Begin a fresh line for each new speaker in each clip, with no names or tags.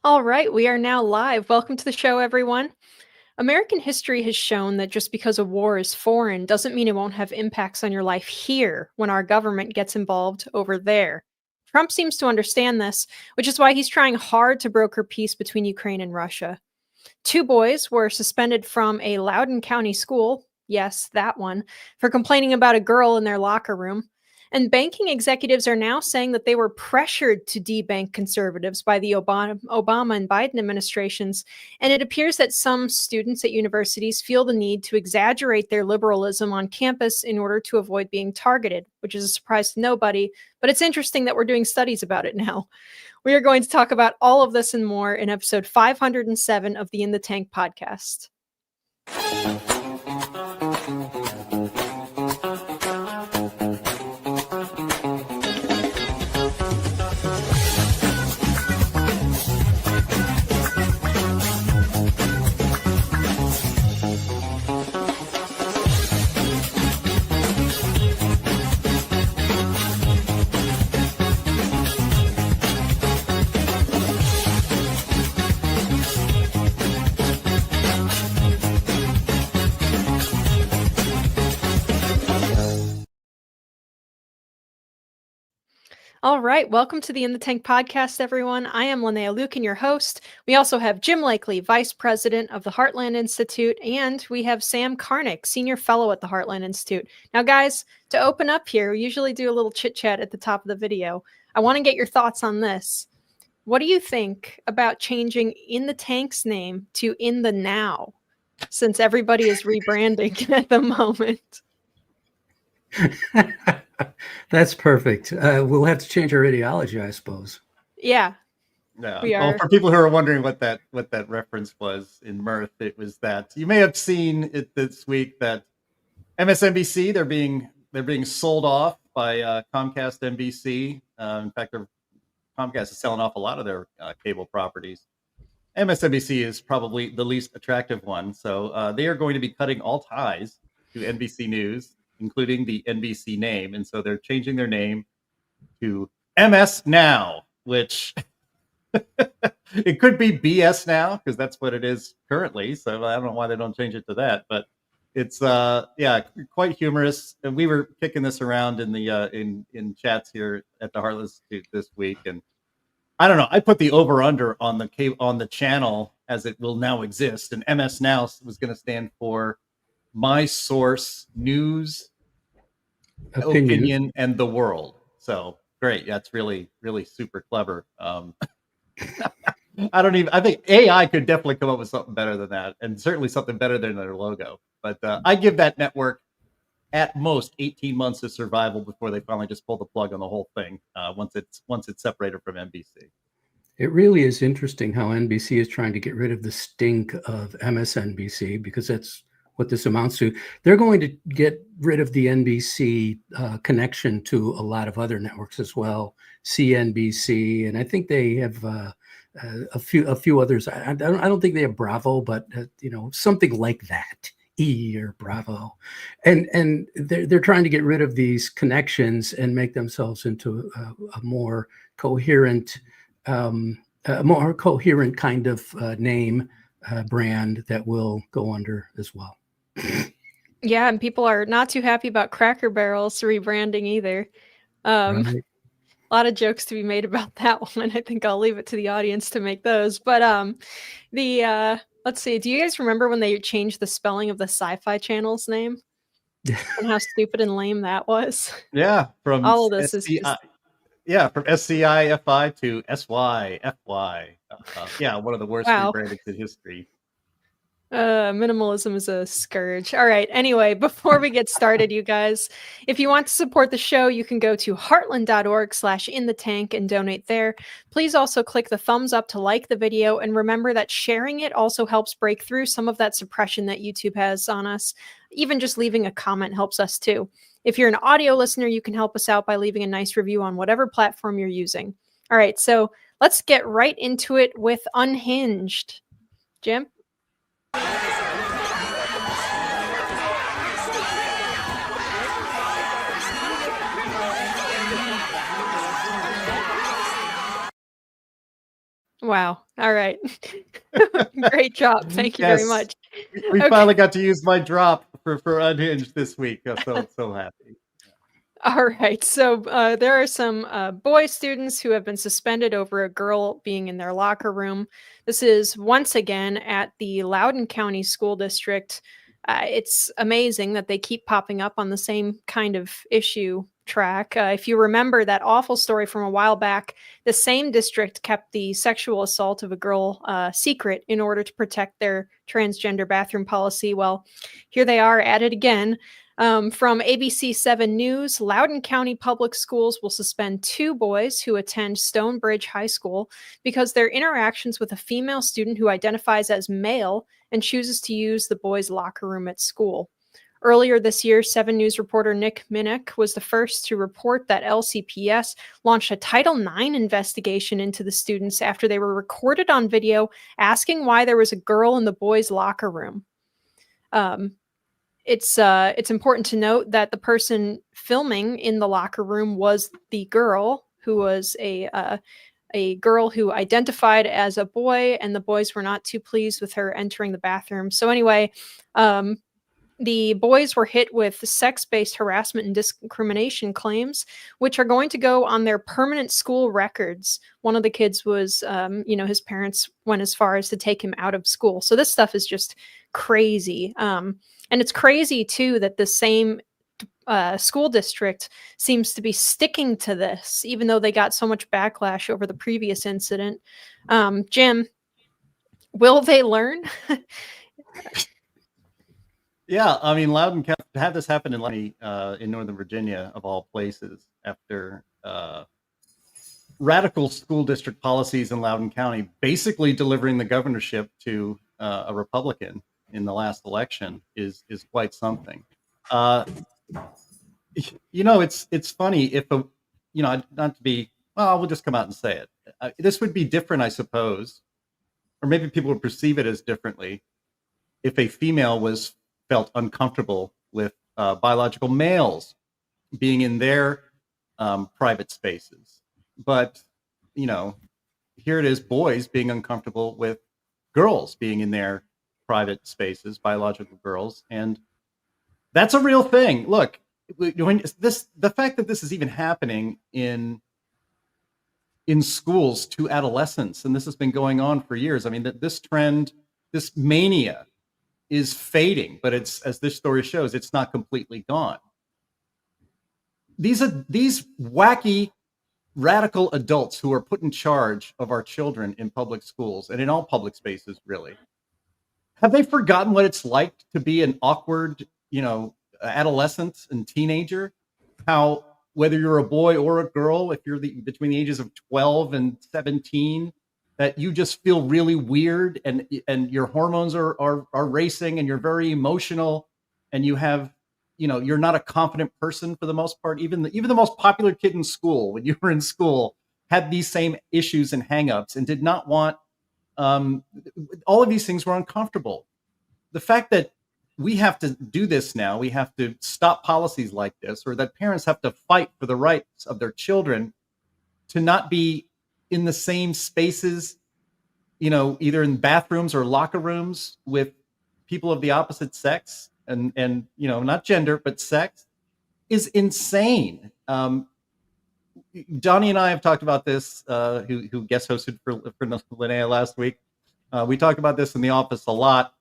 All right, we are now live. Welcome to the show, everyone. American history has shown that just because a war is foreign doesn't mean it won't have impacts on your life here when our government gets involved over there. Trump seems to understand this, which is why he's trying hard to broker peace between Ukraine and Russia. 2 boys were suspended from a Loudoun County school, yes, that one, for complaining about a girl in their locker room. And banking executives are now saying that they were pressured to debank conservatives by the Obama and Biden administrations. And it appears that some students at universities feel the need to exaggerate their liberalism on campus in order to avoid being targeted, which is a surprise to nobody. But it's interesting that we're doing studies about it now. We are going to talk about all of this and more in episode 507 of the In the Tank podcast. All right, welcome to the In the Tank podcast, everyone. I am Linnea Lukin, your host. We also have Jim Lakely, Vice President of the Heartland Institute, and we have Sam Karnick, Senior Fellow at the Heartland Institute. Now, guys, to open up here, we usually do a little chit-chat at the top of the video. I want to get your thoughts on this. What do you think about changing In the Tank's name to In the Now, since everybody is rebranding at the moment?
That's perfect. We'll have to change our ideology, I suppose.
Yeah.
Well, for people who are wondering what that reference was in mirth, it was that you may have seen it this week that MSNBC they're being sold off by Comcast NBC. In fact, Comcast is selling off a lot of their cable properties. MSNBC is probably the least attractive one, so they are going to be cutting all ties to NBC News, including the NBC name. And so they're changing their name to MS Now, which it could be BS Now, because that's what it is currently. So I don't know why they don't change it to that, but it's quite humorous. And we were kicking this around in the in chats here at the Heartland Institute this week. And I don't know, I put the over under on the channel as it will now exist. And MS Now was going to stand for My Source News, Opinion, and the World. So great. That's really, really super clever. I think AI could definitely come up with something better than that, and certainly something better than their logo. But I give that network at most 18 months of survival before they finally just pull the plug on the whole thing once it's separated from NBC.
It really is interesting how NBC is trying to get rid of the stink of MSNBC, because that's what this amounts to. They're going to get rid of the NBC connection to a lot of other networks as well, CNBC, and I think they have a few others. I don't think they have Bravo, but something like that, E or Bravo, and they're trying to get rid of these connections and make themselves into a more coherent kind of name brand that will go under as well.
Yeah, and people are not too happy about Cracker Barrel's rebranding either. Right. A lot of jokes to be made about that one. I think I'll leave it to the audience to make those. But let's see. Do you guys remember when they changed the spelling of the Sci-Fi Channel's name and how stupid and lame that was?
Yeah, from
all of this
from SCIFI to SYFY. Yeah, one of the worst rebrandings in history.
Minimalism is a scourge. All right. Anyway, before we get started, you guys, if you want to support the show, you can go to heartland.org/inthetank and donate there. Please also click the thumbs up to like the video, and remember that sharing it also helps break through some of that suppression that YouTube has on us. Even just leaving a comment helps us too. If you're an audio listener, you can help us out by leaving a nice review on whatever platform you're using. All right, so let's get right into it with Unhinged. Jim? Wow. All right. Great job. Thank you very much.
We finally got to use my drop for Unhinged this week. I'm so happy.
All right. So there are some boy students who have been suspended over a girl being in their locker room. This is once again at the Loudoun County School District. It's amazing that they keep popping up on the same kind of issue track. If you remember that awful story from a while back, the same district kept the sexual assault of a girl secret in order to protect their transgender bathroom policy. Well, here they are at it again. From ABC 7 News, Loudoun County Public Schools will suspend 2 boys who attend Stonebridge High School because their interactions with a female student who identifies as male and chooses to use the boys' locker room at school. Earlier this year, 7 News reporter Nick Minnick was the first to report that LCPS launched a Title IX investigation into the students after they were recorded on video asking why there was a girl in the boys' locker room. It's important to note that the person filming in the locker room was the girl, who was a girl who identified as a boy, and the boys were not too pleased with her entering the bathroom. So anyway, the boys were hit with sex-based harassment and discrimination claims, which are going to go on their permanent school records. One of the kids was, his parents went as far as to take him out of school. So this stuff is just crazy. And it's crazy, too, that the same school district seems to be sticking to this, even though they got so much backlash over the previous incident. Jim, will they learn?
Yeah, I mean, Loudoun County had this happen in Northern Virginia, of all places, after radical school district policies in Loudoun County, basically delivering the governorship to a Republican in the last election, is quite something. It's funny if not to be, well, we'll just come out and say it. This would be different, I suppose, or maybe people would perceive it as differently if a female felt uncomfortable with biological males being in their private spaces. But, here it is, boys being uncomfortable with girls being in their private spaces, biological girls. And that's a real thing. Look, the fact that this is even happening in schools to adolescents, and this has been going on for years. I mean, that this trend, this mania is fading, but it's, as this story shows, it's not completely gone. These wacky, radical adults who are put in charge of our children in public schools and in all public spaces, really. Have they forgotten what it's like to be an awkward, adolescent and teenager? How, whether you're a boy or a girl, if you're between the ages of 12 and 17, that you just feel really weird and your hormones are racing and you're very emotional and you have, you're not a confident person for the most part. Even the most popular kid in school, when you were in school, had these same issues and hangups and did not want, all of these things were uncomfortable. The fact that we have to do this now, we have to stop policies like this, or that parents have to fight for the rights of their children to not be in the same spaces, either in bathrooms or locker rooms with people of the opposite sex and not gender, but sex, is insane. Johnny and I have talked about this, who guest hosted for Linnea last week. We talked about this in the office a lot.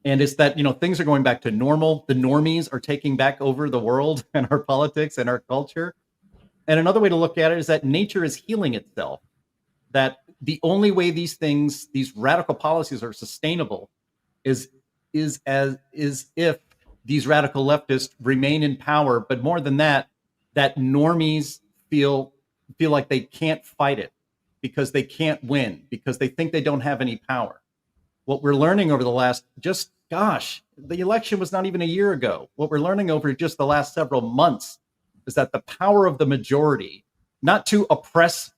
And it's that, things are going back to normal. The normies are taking back over the world and our politics and our culture. And another way to look at it is that nature is healing itself. That the only way these radical policies are sustainable is if these radical leftists remain in power, but more than that, that normies feel like they can't fight it because they can't win, because they think they don't have any power. What we're learning over the last, the election was not even a year ago. What we're learning over just the last several months is that the power of the majority, not to oppress,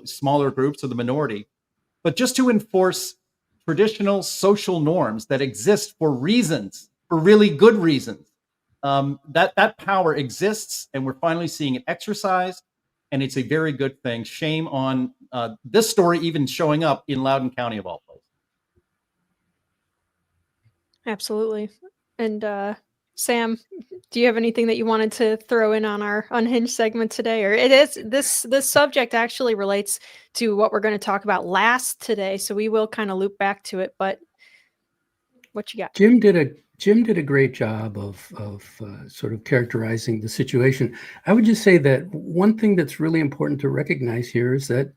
smaller groups of the minority, but just to enforce traditional social norms that exist for reasons, for really good reasons. That power exists, and we're finally seeing it exercised, and it's a very good thing. Shame on this story even showing up in Loudoun County of all places.
Absolutely. And Sam, do you have anything that you wanted to throw in on our Unhinged segment today? Or this subject actually relates to what we're going to talk about last today, so we will kind of loop back to it. But what you got?
Jim did a great job of sort of characterizing the situation. I would just say that one thing that's really important to recognize here is that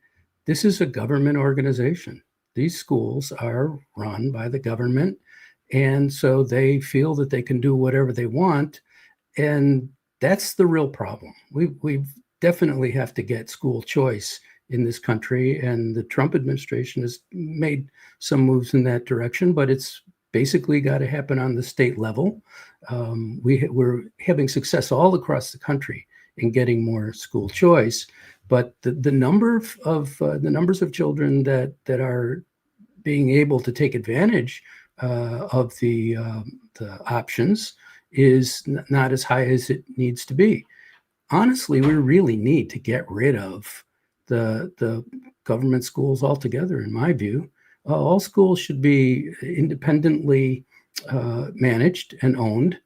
this is a government organization. These schools are run by the government, and so they feel that they can do whatever they want, and that's the real problem. We definitely have to get school choice in this country, and the Trump administration has made some moves in that direction, but it's basically got to happen on the state level. We're having success all across the country in getting more school choice, but the numbers of children that are being able to take advantage of the options is not as high as it needs to be. Honestly, we really need to get rid of the government schools altogether, in my view. All schools should be independently managed and owned.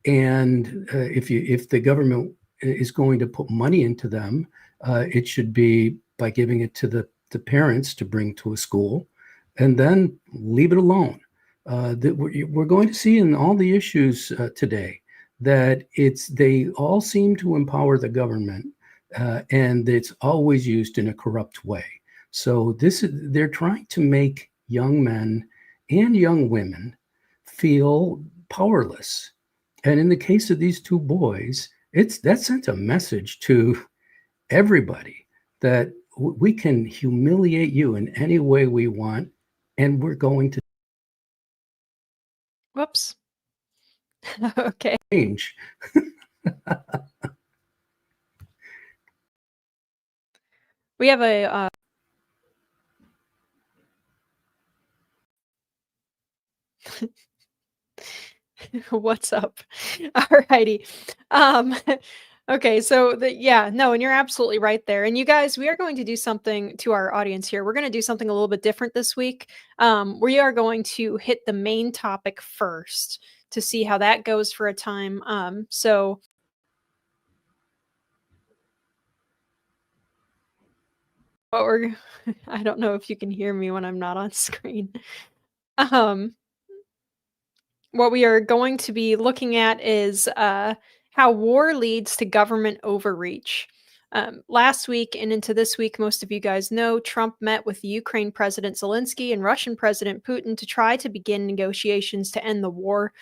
And if the government is going to put money into them, it should be by giving it to the parents to bring to a school, and then leave it alone. That we're going to see in all the issues today that they all seem to empower the government, and it's always used in a corrupt way. So they're trying to make young men and young women feel powerless. And in the case of these two boys, that sent a message to everybody that we can humiliate you in any way we want, and we're going to
Whoops. Okay.
change.
We have a what's up? Alrighty. Okay, so and you're absolutely right there. And you guys, we are going to do something to our audience here. We're going to do something a little bit different this week. We are going to hit the main topic first to see how that goes for a time. So I don't know if you can hear me when I'm not on screen. What we are going to be looking at is how war leads to government overreach. Last week and into this week, most of you guys know, Trump met with Ukraine President Zelensky and Russian President Putin to try to begin negotiations to end the war.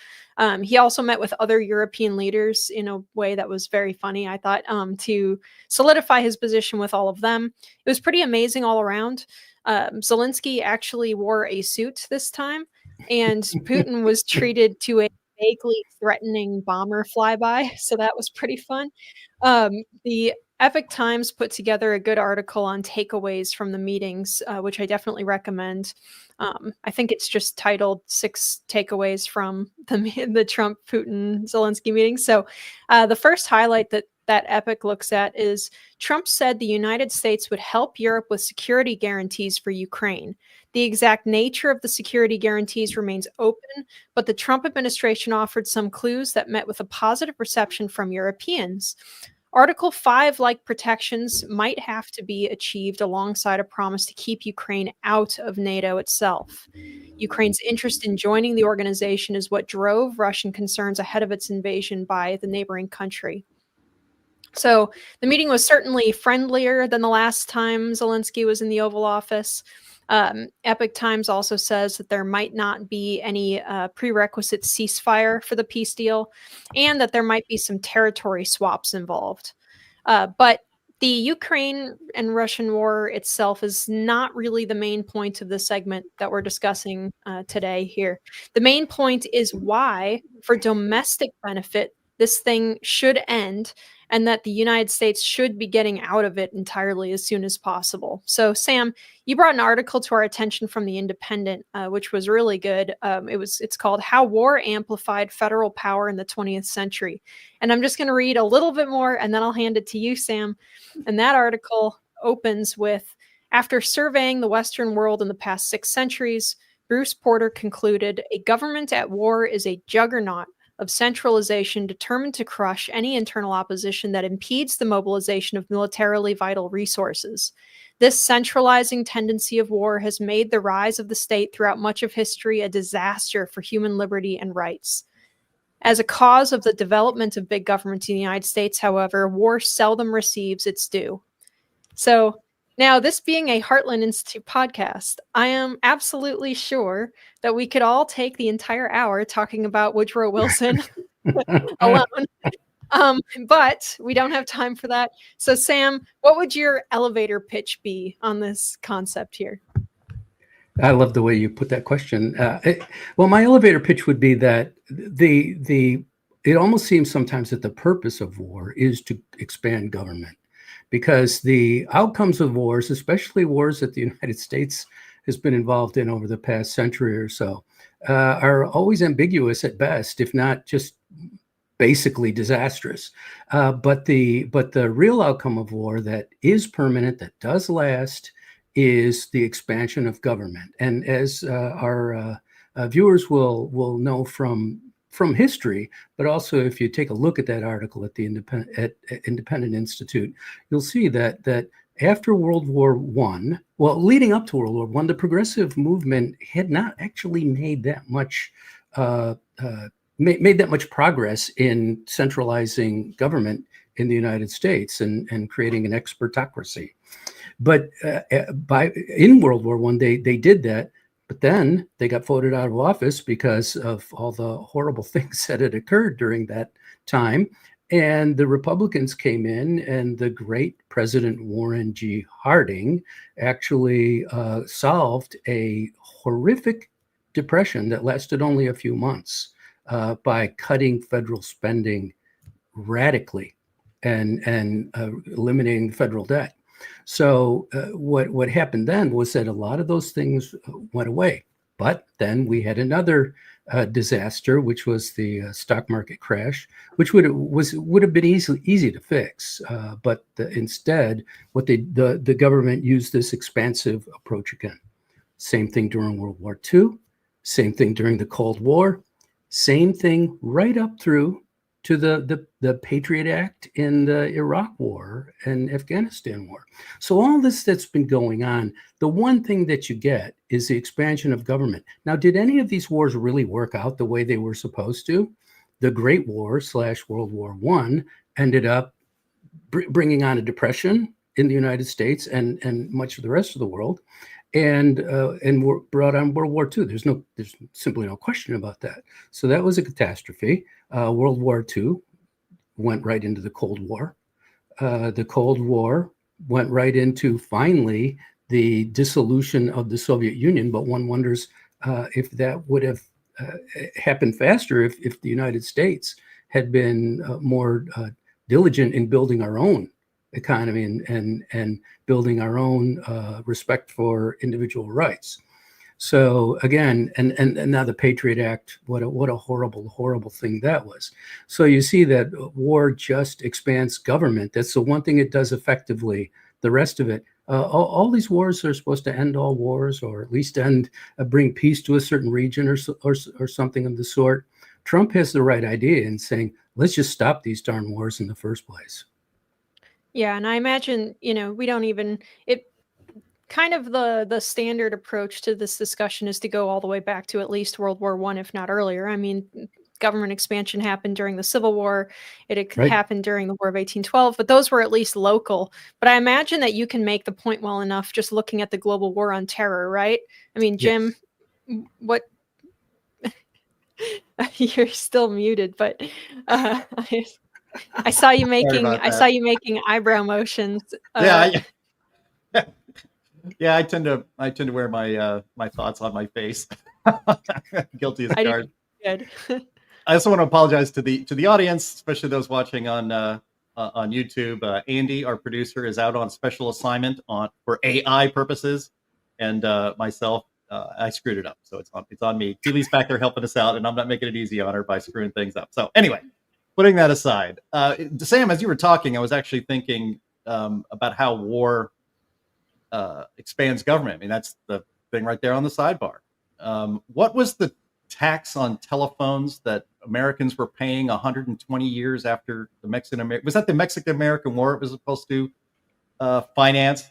He also met with other European leaders in a way that was very funny, I thought, to solidify his position with all of them. It was pretty amazing all around. Zelensky actually wore a suit this time, and Putin was treated to a vaguely threatening bomber flyby, so that was pretty fun. The Epic Times put together a good article on takeaways from the meetings, which I definitely recommend. I think it's just titled 6 Takeaways from the Trump, Putin, Zelensky meeting. So the first highlight that Epic looks at is Trump said the United States would help Europe with security guarantees for Ukraine. The exact nature of the security guarantees remains open, but the Trump administration offered some clues that met with a positive reception from Europeans. Article 5-like protections might have to be achieved alongside a promise to keep Ukraine out of NATO itself. Ukraine's interest in joining the organization is what drove Russian concerns ahead of its invasion by the neighboring country. So the meeting was certainly friendlier than the last time Zelensky was in the Oval Office. Epic Times also says that there might not be any prerequisite ceasefire for the peace deal, and that there might be some territory swaps involved. But the Ukraine and Russian war itself is not really the main point of the segment that we're discussing today here. The main point is why, for domestic benefit, this thing should end, and that the United States should be getting out of it entirely as soon as possible. So, Sam, you brought an article to our attention from the Independent, which was really good. It's called "How War Amplified Federal Power in the 20th Century," and I'm just going to read a little bit more, and then I'll hand it to you, Sam. And that article opens with, "After surveying the Western world in the past 6 centuries, Bruce Porter concluded a government at war is a juggernaut of centralization determined to crush any internal opposition that impedes the mobilization of militarily vital resources. This centralizing tendency of war has made the rise of the state throughout much of history a disaster for human liberty and rights. As a cause of the development of big government in the United States, however, war seldom receives its due." So, now, this being a Heartland Institute podcast, I am absolutely sure that we could all take the entire hour talking about Woodrow Wilson alone. But we don't have time for that. So, Sam, what would your elevator pitch be on this concept here?
I love the way you put that question. Well, my elevator pitch would be that it almost seems sometimes that the purpose of war is to expand government, because the outcomes of wars, especially wars that the United States has been involved in over the past century or so, are always ambiguous at best, if not just basically disastrous. But the real outcome of war that is permanent, that does last, is the expansion of government. And as our viewers will know from history, but also if you take a look at that article at the Independent Institute, you'll see that after World War I, well, leading up to World War I, the progressive movement had not actually made that much progress in centralizing government in the United States and creating an expertocracy. But in World War I, they did that, but then they got voted out of office because of all the horrible things that had occurred during that time. And the Republicans came in, and the great President Warren G. Harding actually solved a horrific depression that lasted only a few months by cutting federal spending radically and eliminating the federal debt. So what happened then was that a lot of those things went away. But then we had another disaster, which was the stock market crash, which would have been easy to fix. But instead, the government used this expansive approach again. Same thing during World War II, same thing during the Cold War, same thing right up through to the Patriot Act in the Iraq War and Afghanistan War. So all this that's been going on, the one thing that you get is the expansion of government. Now, did any of these wars really work out the way they were supposed to? The Great War / World War I ended up bringing on a depression in the United States and much of the rest of the world, and brought on World War II. There's simply no question about that. So that was a catastrophe. World War II went right into the Cold War. The Cold War went right into, finally, the dissolution of the Soviet Union. But one wonders if that would have happened faster if the United States had been more diligent in building our own economy and building our own respect for individual rights. So again, and now the Patriot Act, what a horrible thing that was. So you see that war just expands government. That's the one thing it does effectively. The rest of it, all these wars are supposed to end all wars, or at least bring peace to a certain region or something of the sort. Trump has the right idea in saying, let's just stop these darn wars in the first place.
Yeah, and I imagine, we don't even kind of the standard approach to this discussion is to go all the way back to at least World War I, if not earlier. I mean, government expansion happened during the Civil War. It
Right.
happened during the War of 1812, but those were at least local. But I imagine that you can make the point well enough just looking at the global war on terror, right? I mean, Jim,
Yes.
what you're still muted, but I saw you making eyebrow motions.
Yeah, yeah. I tend to wear my thoughts on my face. Guilty as charged.
Good.
I also want to apologize to the audience, especially those watching on YouTube. Andy, our producer, is out on special assignment for AI purposes, and myself, I screwed it up, so it's on me. Keely's back there helping us out, and I'm not making it easy on her by screwing things up. So anyway, putting that aside, Sam, as you were talking, I was actually thinking about how war expands government. I mean, that's the thing right there on the sidebar. What was the tax on telephones that Americans were paying 120 years after the Mexican-American? Was that the Mexican-American War it was supposed to finance?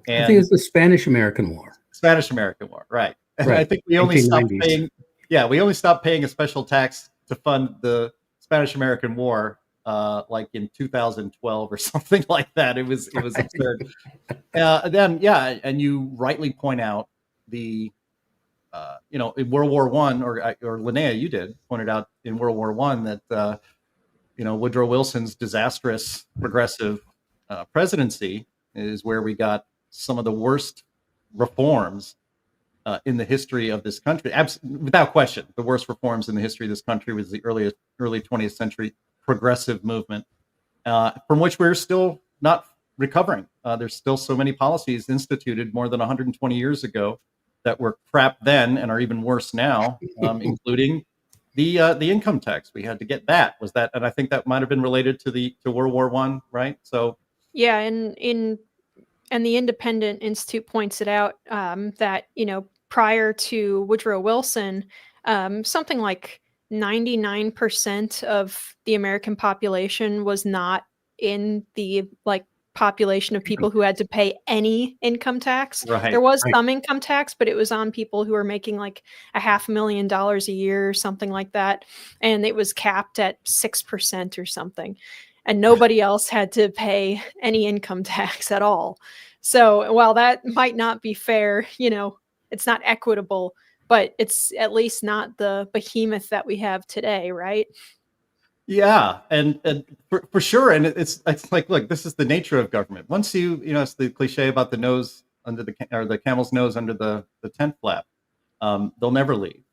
And I think it's the Spanish-American War.
Spanish-American War, right. And
right.
I think we only stopped paying. Yeah, we only stopped paying a special tax to fund the Spanish-American War like in 2012 or something like that. It was absurd. Then, yeah, and you rightly point out the in World War One, or Linnea, you did pointed out in World War One that Woodrow Wilson's disastrous progressive presidency is where we got some of the worst reforms in the history of this country. Without question, the worst reforms in the history of this country was the early 20th century progressive movement, from which we're still not recovering. There's still so many policies instituted more than 120 years ago that were crap then and are even worse now, including the income tax. We had to get that. And I think that might have been related to World War One, right? So
yeah, and the Independent Institute points it out that prior to Woodrow Wilson, something like 99% of the American population was not in the population of people who had to pay any income tax.
Right.
There was some income tax, but it was on people who were making like $500,000 a year or something like that. And it was capped at 6% or something. And nobody else had to pay any income tax at all. So while that might not be fair, it's not equitable, but it's at least not the behemoth that we have today, right?
Yeah, and for sure, and it's like, look, this is the nature of government. Once it's the cliche about the nose under the camel's nose under the tent flap. They'll never leave.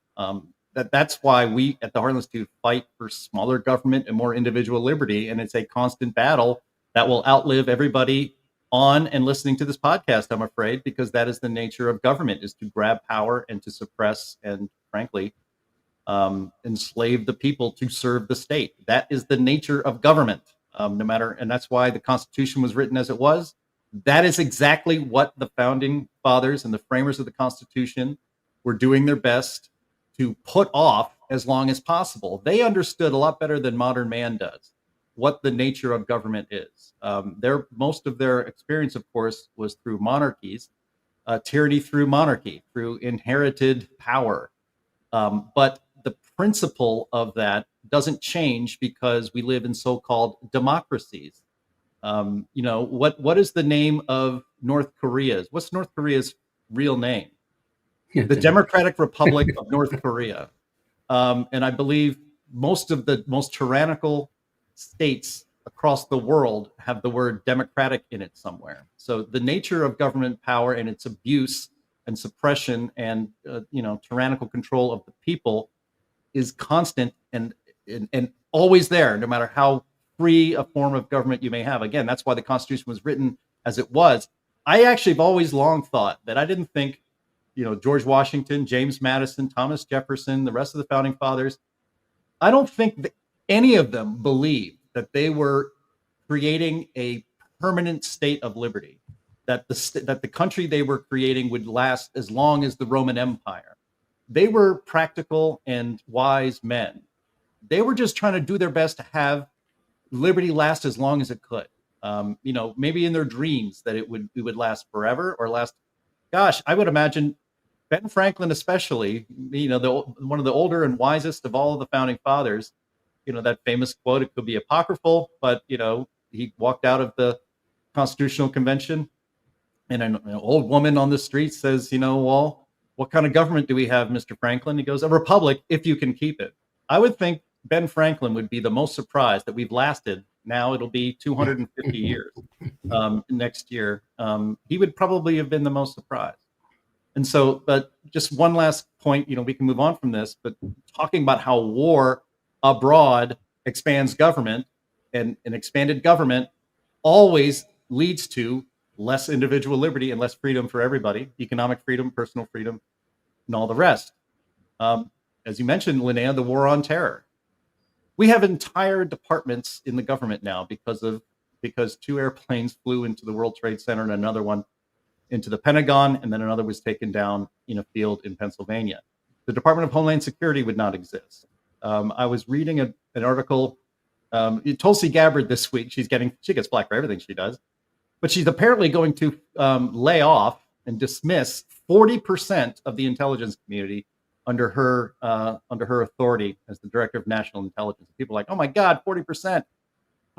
That's why we at the Heartland Institute fight for smaller government and more individual liberty, and it's a constant battle that will outlive everybody on and listening to this podcast, I'm afraid, because that is the nature of government, is to grab power and to suppress and, frankly, enslave the people to serve the state. That is the nature of government, and that's why the Constitution was written as it was. That is exactly what the founding fathers and the framers of the Constitution were doing their best to put off as long as possible. They understood a lot better than modern man does what the nature of government is. Most of their experience, of course, was through monarchies, tyranny through monarchy, through inherited power. But the principle of that doesn't change because we live in so-called democracies. What is the name of North Korea's? What's North Korea's real name? The Democratic Republic of North Korea. And I believe most of the most tyrannical states across the world have the word democratic in it somewhere. So the nature of government power and its abuse and suppression and tyrannical control of the people is constant and always there, no matter how free a form of government you may have. Again, that's why the Constitution was written as it was. I actually have always long thought that I didn't think, George Washington, James Madison, Thomas Jefferson, the rest of the founding fathers, I don't think that any of them believed that they were creating a permanent state of liberty, that the country they were creating would last as long as the Roman Empire. They were practical and wise men. They were just trying to do their best to have liberty last as long as it could. Maybe in their dreams that it would last forever or last. Gosh, I would imagine Ben Franklin, especially, one of the older and wisest of all of the founding fathers, that famous quote, it could be apocryphal, but, he walked out of the Constitutional Convention and an old woman on the street says, well, what kind of government do we have, Mr. Franklin? He goes, a republic, if you can keep it. I would think Ben Franklin would be the most surprised that we've lasted. Now it'll be 250 years next year. He would probably have been the most surprised. And so, but just one last point, we can move on from this, but talking about how war abroad expands government, and an expanded government always leads to less individual liberty and less freedom for everybody, economic freedom, personal freedom, and all the rest. As you mentioned, Linnea, the war on terror. We have entire departments in the government now because 2 airplanes flew into the World Trade Center and another one into the Pentagon, and then another was taken down in a field in Pennsylvania. The Department of Homeland Security would not exist. I was reading an article, Tulsi Gabbard this week, she gets black for everything she does, but she's apparently going to lay off and dismiss 40% of the intelligence community under her authority as the director of national intelligence. People are like, oh my God, 40%.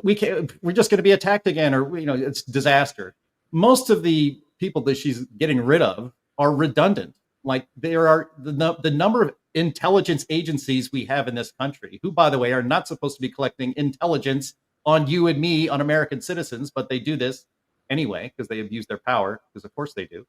We're just going to be attacked again, or it's disaster. Most of the people that she's getting rid of are redundant. Like, there are the number of intelligence agencies we have in this country, who, by the way, are not supposed to be collecting intelligence on you and me, on American citizens, but they do this anyway because they abuse their power, because of course they do.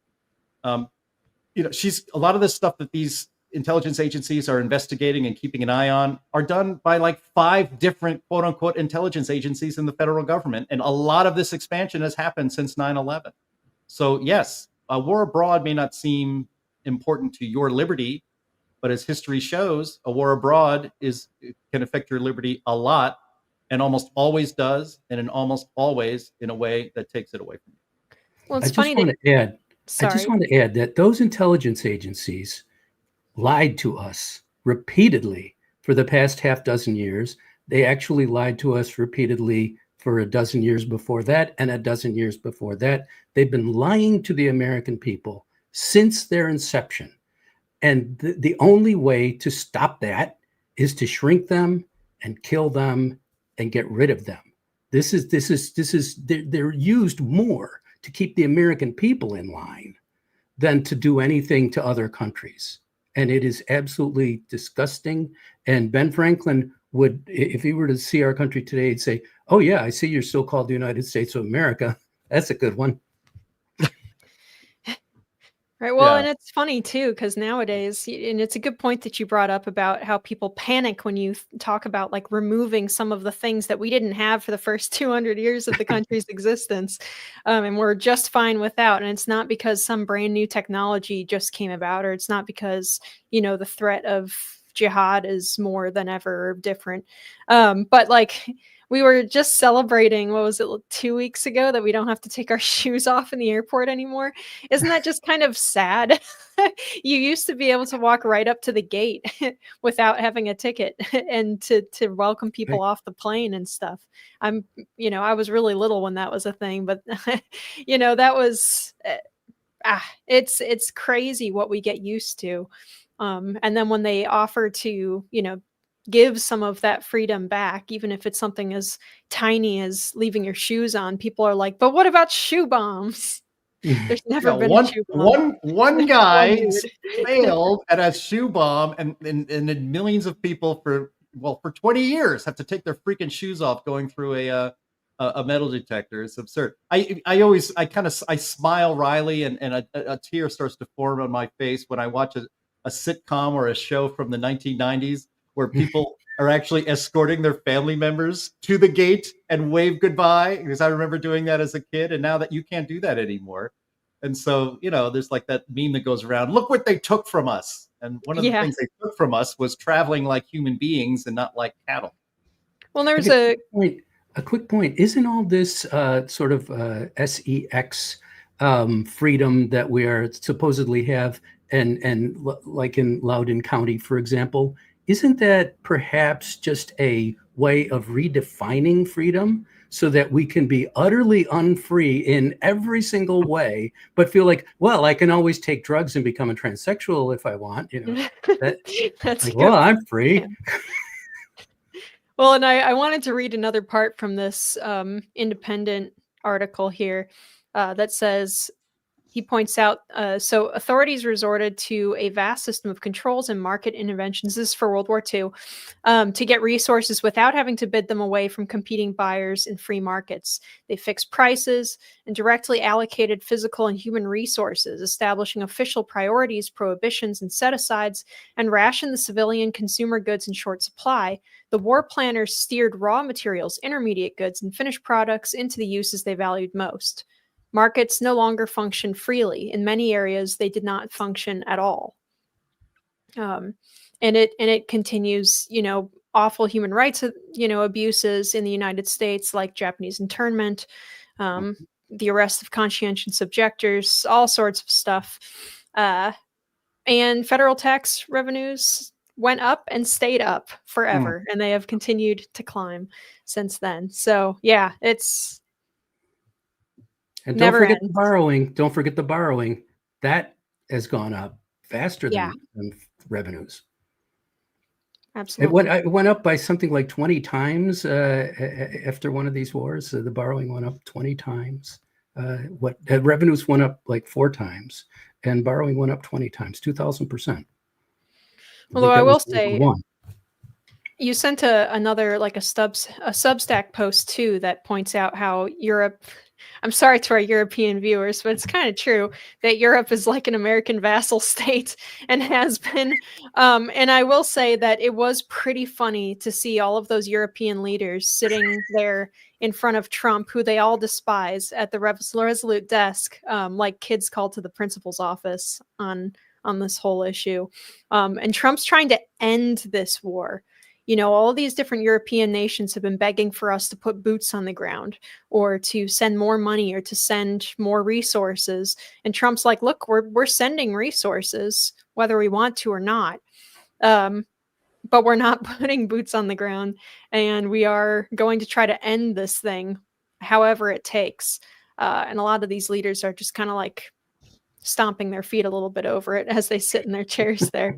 She's a lot of this stuff that these intelligence agencies are investigating and keeping an eye on are done by like 5 different quote unquote intelligence agencies in the federal government. And a lot of this expansion has happened since 9/11. So yes, a war abroad may not seem important to your liberty, but as history shows, a war abroad can affect your liberty a lot, and almost always does, and almost always in a way that takes it away from you.
Well,
I just want to add that those intelligence agencies lied to us repeatedly for the past half dozen years. They actually lied to us repeatedly for a dozen years before that, and a dozen years before that. They've been lying to the American people since their inception. And the only way to stop that is to shrink them and kill them and get rid of them. They're used more to keep the American people in line than to do anything to other countries. And it is absolutely disgusting. And Ben Franklin would, if he were to see our country today, he'd say, oh yeah, I see you're still called the United States of America. That's a good one.
Right. Well, and it's funny too, because nowadays, and it's a good point that you brought up about how people panic when you talk about like removing some of the things that we didn't have for the first 200 years of the country's existence. And we're just fine without. And it's not because some brand new technology just came about, or it's not because, the threat of jihad is more than ever different. But like, we were just celebrating, what was it, 2 weeks ago, that we don't have to take our shoes off in the airport anymore. Isn't that just kind of sad? You used to be able to walk right up to the gate without having a ticket and to welcome people off the plane and stuff. I was really little when that was a thing, but that was, it's crazy what we get used to. And then when they offer to, give some of that freedom back, even if it's something as tiny as leaving your shoes on, people are like, but what about shoe bombs? There's never been a shoe bomb.
One guy failed at a shoe bomb, and millions of people for 20 years have to take their freaking shoes off going through a metal detector. It's absurd. I smile wryly, and a tear starts to form on my face when I watch a sitcom or a show from the 1990s where people are actually escorting their family members to the gate and wave goodbye, because I remember doing that as a kid, and now that you can't do that anymore. And so, there's like that meme that goes around, look what they took from us. And one of the things they took from us was traveling like human beings and not like cattle.
Well, there's
a quick point. Isn't all this sort of sex freedom that we are supposedly have, and like in Loudoun County, for example, isn't that perhaps just a way of redefining freedom so that we can be utterly unfree in every single way, but feel like, well, I can always take drugs and become a transsexual if I want, that,
That's
like,
good.
well, I'm free.
Yeah. Well, and I wanted to read another part from this independent article here that says, he points out, so authorities resorted to a vast system of controls and market interventions, this is for World War II, to get resources without having to bid them away from competing buyers in free markets. They fixed prices and directly allocated physical and human resources, establishing official priorities, prohibitions, and set-asides, and rationed the civilian consumer goods in short supply. The war planners steered raw materials, intermediate goods, and finished products into the uses they valued most. Markets no longer function freely. In many areas, they did not function at all. And it continues, awful human rights, abuses in the United States, like Japanese internment, the arrest of conscientious objectors, all sorts of stuff. And federal tax revenues went up and stayed up forever, and they have continued to climb since then. So yeah, it's
And
never ends.
the borrowing. Don't forget the borrowing. That has gone up faster than revenues.
Absolutely.
It went up by something like 20 times after one of these wars. The borrowing went up 20 times. Revenues went up like 4 times, and borrowing went up 20 times, 2,000%.
Although I will say, you sent another, like a Substack post too that points out how Europe, I'm sorry to our European viewers, but it's kind of true that Europe is like an American vassal state and has been. And I will say that it was pretty funny to see all of those European leaders sitting there in front of Trump, who they all despise, at the Resolute desk, like kids called to the principal's office on this whole issue. And Trump's trying to end this war. All these different European nations have been begging for us to put boots on the ground or to send more money or to send more resources. And Trump's like, look, we're sending resources, whether we want to or not. But we're not putting boots on the ground, and we are going to try to end this thing however it takes. And a lot of these leaders are just kind of like stomping their feet a little bit over it as they sit in their chairs there.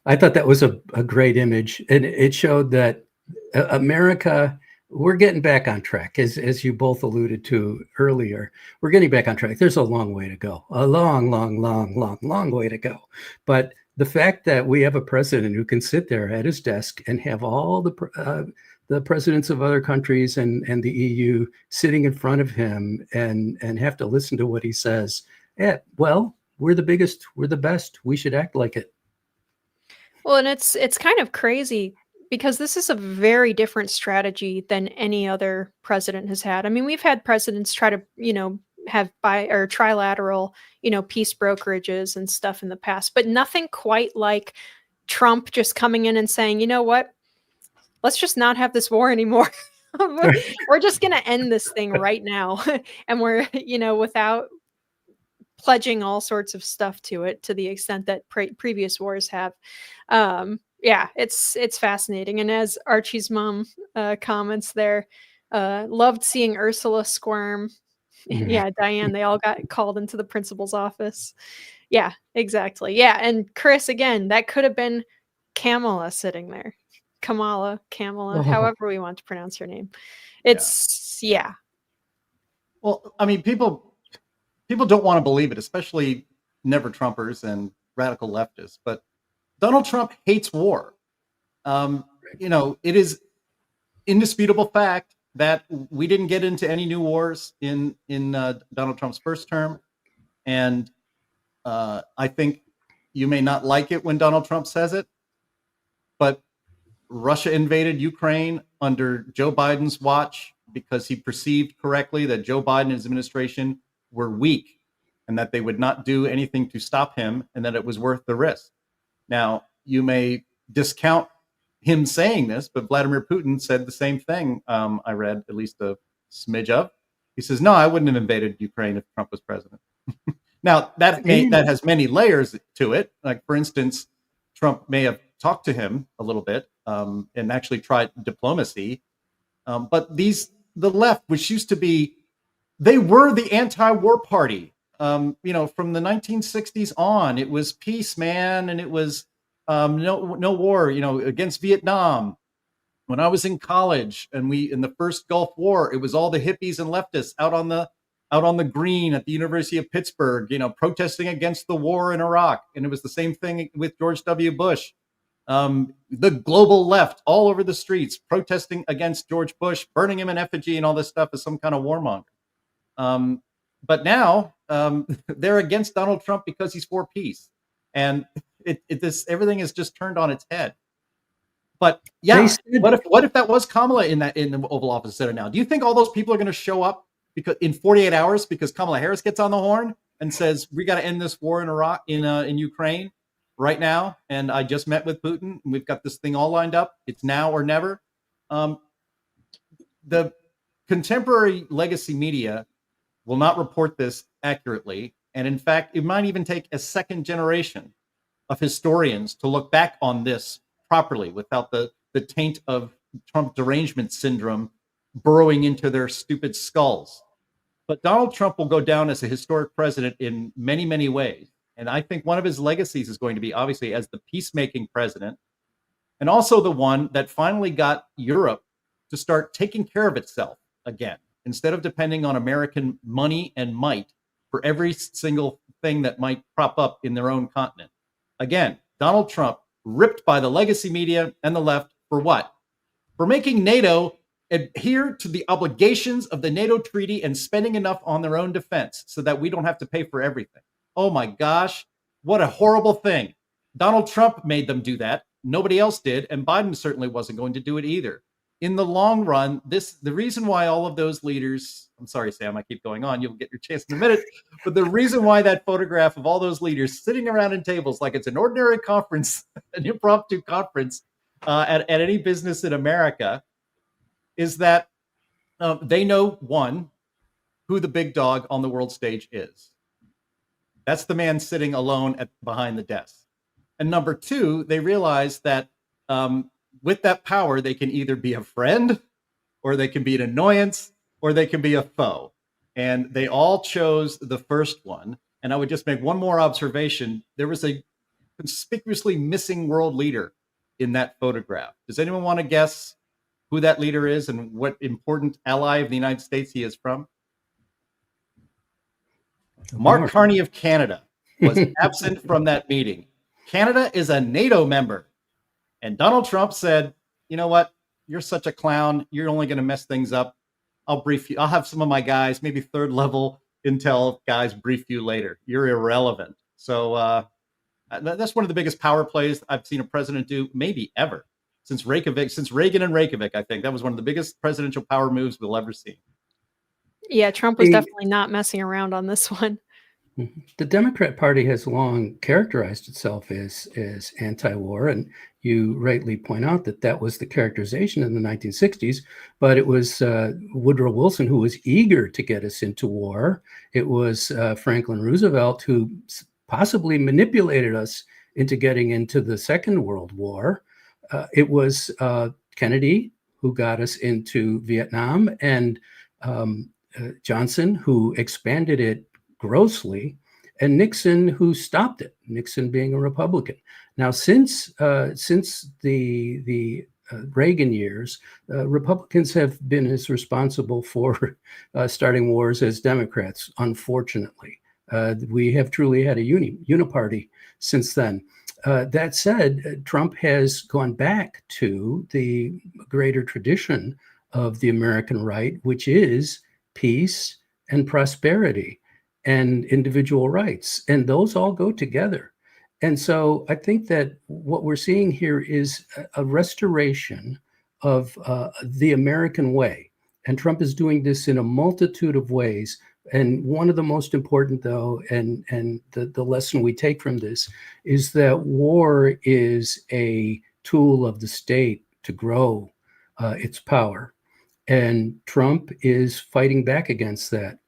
I thought that was a great image, and it showed that America, we're getting back on track, as you both alluded to earlier. We're getting back on track. There's a long way to go, a long way to go. But the fact that we have a president who can sit there at his desk and have all the presidents of other countries and the EU sitting in front of him and have to listen to what he says, well, we're the biggest, we're the best, we should act like it.
Well, and it's kind of crazy because this is a very different strategy than any other president has had. I mean, we've had presidents try to, have trilateral, peace brokerages and stuff in the past, but nothing quite like Trump just coming in and saying, you know what, let's just not have this war anymore. We're just going to end this thing right now. And we're, without pledging all sorts of stuff to it, to the extent that previous wars have. Yeah, it's fascinating. And as Archie's mom comments there, loved seeing Ursula squirm. Yeah, Diane, they all got called into the principal's office. Yeah, exactly. Yeah, and Chris, again, that could have been Kamala sitting there. Kamala, however we want to pronounce her name. It's, yeah.
Well, I mean, people don't want to believe it, especially never Trumpers and radical leftists, but Donald Trump hates war. It is indisputable fact that we didn't get into any new wars in Donald Trump's first term. And I think you may not like it when Donald Trump says it, but Russia invaded Ukraine under Joe Biden's watch because he perceived correctly that Joe Biden and his administration were weak and that they would not do anything to stop him and that it was worth the risk. Now, you may discount him saying this, but Vladimir Putin said the same thing. I read at least a smidge of. He says, no, I wouldn't have invaded Ukraine if Trump was president. Now, that has many layers to it. Like, for instance, Trump may have talked to him a little bit and actually try diplomacy. But the left, which used to be, they were the anti-war party. From the 1960s on, it was peace, man, and it was no war, against Vietnam. When I was in college and in the first Gulf War, it was all the hippies and leftists out on the green at the University of Pittsburgh, protesting against the war in Iraq. And it was the same thing with George W. Bush. The global left all over the streets protesting against George Bush, burning him in effigy and all this stuff as some kind of warmonger. But now they're against Donald Trump because he's for peace. And everything is just turned on its head. But yeah, what if that was Kamala in the Oval Office instead of now? Do you think all those people are going to show up because in 48 hours because Kamala Harris gets on the horn and says we got to end this war in Iraq in Ukraine right now? And I just met with Putin and we've got this thing all lined up. It's now or never. The contemporary legacy media will not report this accurately, and in fact, it might even take a second generation of historians to look back on this properly without the taint of Trump derangement syndrome burrowing into their stupid skulls. But Donald Trump will go down as a historic president in many, many ways. And I think one of his legacies is going to be obviously as the peacemaking president, and also the one that finally got Europe to start taking care of itself again, instead of depending on American money and might for every single thing that might crop up in their own continent. Again, Donald Trump ripped by the legacy media and the left for what? For making NATO adhere to the obligations of the NATO treaty and spending enough on their own defense so that we don't have to pay for everything. Oh my gosh, what a horrible thing. Donald Trump made them do that. Nobody else did, and Biden certainly wasn't going to do it either. In the long run, the reason why all of those leaders, I'm sorry, Sam, I keep going on, you'll get your chance in a minute, but the reason why that photograph of all those leaders sitting around in tables like it's an ordinary conference, an impromptu conference at any business in America, is that they know, one, who the big dog on the world stage is. That's the man sitting alone behind the desk. And number two, they realize that with that power, they can either be a friend, or they can be an annoyance, or they can be a foe. And they all chose the first one. And I would just make one more observation. There was a conspicuously missing world leader in that photograph. Does anyone want to guess who that leader is and what important ally of the United States he is from? Mark Carney of Canada was absent from that meeting. Canada is a NATO member. And Donald Trump said, you know what? You're such a clown. You're only going to mess things up. I'll brief you. I'll have some of my guys, maybe third level intel guys, brief you later. You're irrelevant. So that's one of the biggest power plays I've seen a president do, maybe ever, since Reagan and Reykjavik. I think that was one of the biggest presidential power moves we'll ever see.
Yeah, Trump was definitely not messing around on this one.
The Democrat Party has long characterized itself as anti-war, and you rightly point out that was the characterization in the 1960s, but it was Woodrow Wilson who was eager to get us into war. It was Franklin Roosevelt who possibly manipulated us into getting into the Second World War. It was Kennedy who got us into Vietnam, and Johnson who expanded it grossly, and Nixon who stopped it, Nixon being a Republican. Now, since the Reagan years, Republicans have been as responsible for starting wars as Democrats, unfortunately. We have truly had a uniparty since then. That said, Trump has gone back to the greater tradition of the American right, which is peace and prosperity and individual rights. And those all go together. And so I think that what we're seeing here is a restoration of the American way. And Trump is doing this in a multitude of ways. And one of the most important, though, and the lesson we take from this is that war is a tool of the state to grow its power. And Trump is fighting back against that.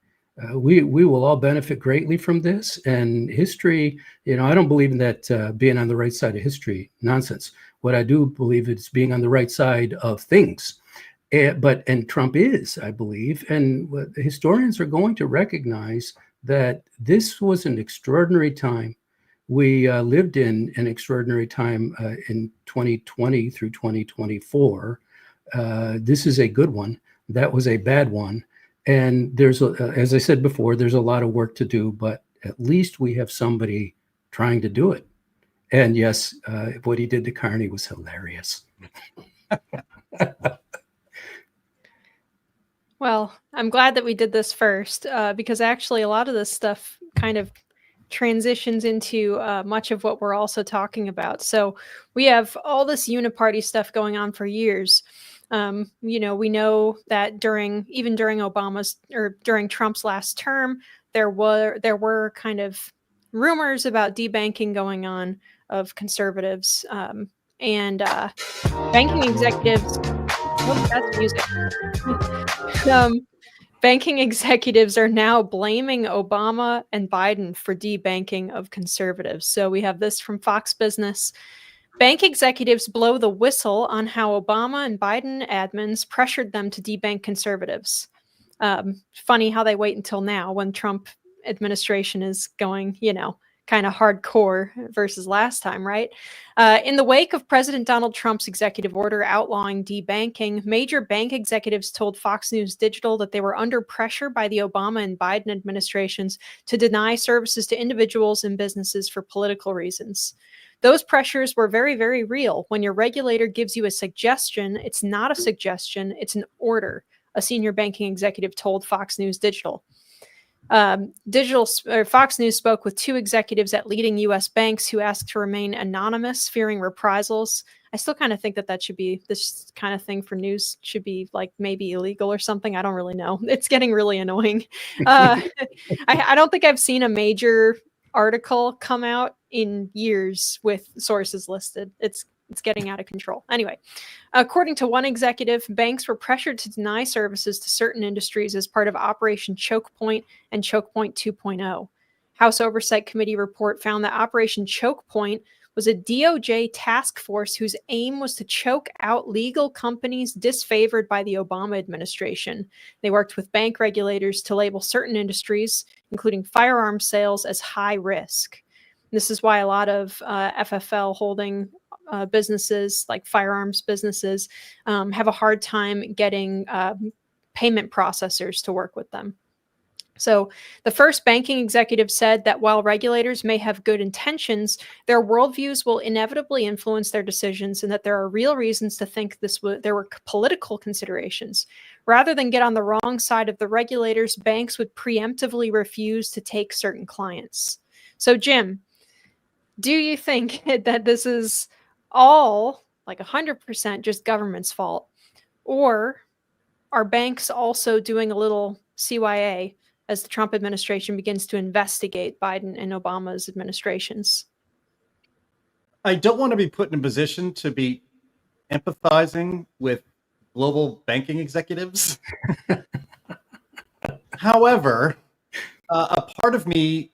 We will all benefit greatly from this. And history, I don't believe in that being on the right side of history nonsense. What I do believe is being on the right side of things. And Trump is, I believe, and historians are going to recognize that this was an extraordinary time. We lived in an extraordinary time in 2020 through 2024. This is a good one. That was a bad one. And there's, as I said before, there's a lot of work to do, but at least we have somebody trying to do it. And yes, what he did to Carney was hilarious.
Well, I'm glad that we did this first, because actually a lot of this stuff kind of transitions into much of what we're also talking about. So we have all this uniparty stuff going on for years. We know that even during Obama's or during Trump's last term, there were kind of rumors about debanking going on of conservatives and banking executives. Oh, that's music. Banking executives are now blaming Obama and Biden for debanking of conservatives. So we have this from Fox Business. Bank executives blow the whistle on how Obama and Biden admins pressured them to debank conservatives. Funny how they wait until now when Trump administration is going, kind of hardcore versus last time, right? In the wake of President Donald Trump's executive order outlawing debanking, major bank executives told Fox News Digital that they were under pressure by the Obama and Biden administrations to deny services to individuals and businesses for political reasons. Those pressures were very, very real. When your regulator gives you a suggestion, it's not a suggestion, it's an order, a senior banking executive told Fox News Digital. Fox News spoke with two executives at leading U.S. banks who asked to remain anonymous, fearing reprisals. I still kind of think that should be, this kind of thing for news should be like maybe illegal or something. I don't really know. It's getting really annoying. I don't think I've seen a major article come out in years with sources listed. It's getting out of control. Anyway, according to one executive, banks were pressured to deny services to certain industries as part of Operation Choke Point and Choke Point 2.0. House Oversight Committee report found that Operation Choke Point was a DOJ task force whose aim was to choke out legal companies disfavored by the Obama administration. They worked with bank regulators to label certain industries, including firearms sales, as high risk. This is why a lot of FFL holding businesses, like firearms businesses, have a hard time getting payment processors to work with them. So the first banking executive said that while regulators may have good intentions, their worldviews will inevitably influence their decisions, and that there are real reasons to think there were political considerations. Rather than get on the wrong side of the regulators, banks would preemptively refuse to take certain clients. So Jim, do you think that this is all, like 100%, just government's fault? Or are banks also doing a little CYA as the Trump administration begins to investigate Biden and Obama's administrations?
I don't want to be put in a position to be empathizing with global banking executives. However, a part of me,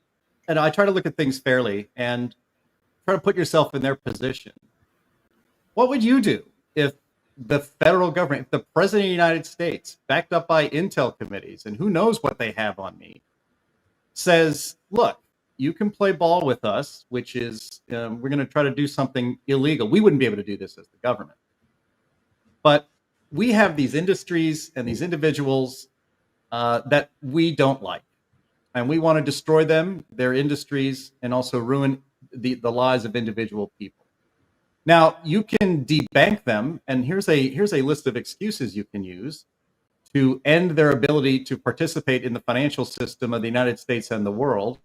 and I try to look at things fairly and try to put yourself in their position. What would you do if the federal government, if the president of the United States, backed up by intel committees, and who knows what they have on me, says, look, you can play ball with us, which is we're going to try to do something illegal. We wouldn't be able to do this as the government. But we have these industries and these individuals that we don't like. And we want to destroy them, their industries, and also ruin the lives of individual people. Now, you can debank them, and here's a list of excuses you can use to end their ability to participate in the financial system of the United States and the world.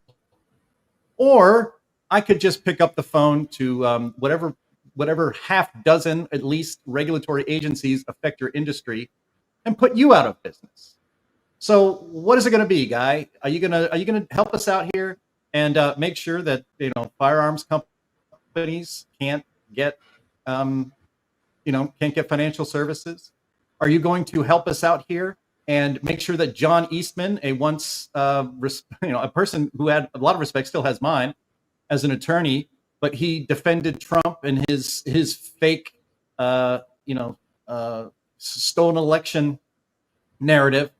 Or I could just pick up the phone to whatever half dozen, at least, regulatory agencies affect your industry and put you out of business. So what is it going to be, Guy? Are you gonna help us out here and make sure that firearms companies can't get financial services? Are you going to help us out here and make sure that John Eastman, a person who had a lot of respect, still has mine as an attorney, but he defended Trump and his fake, stolen election narrative.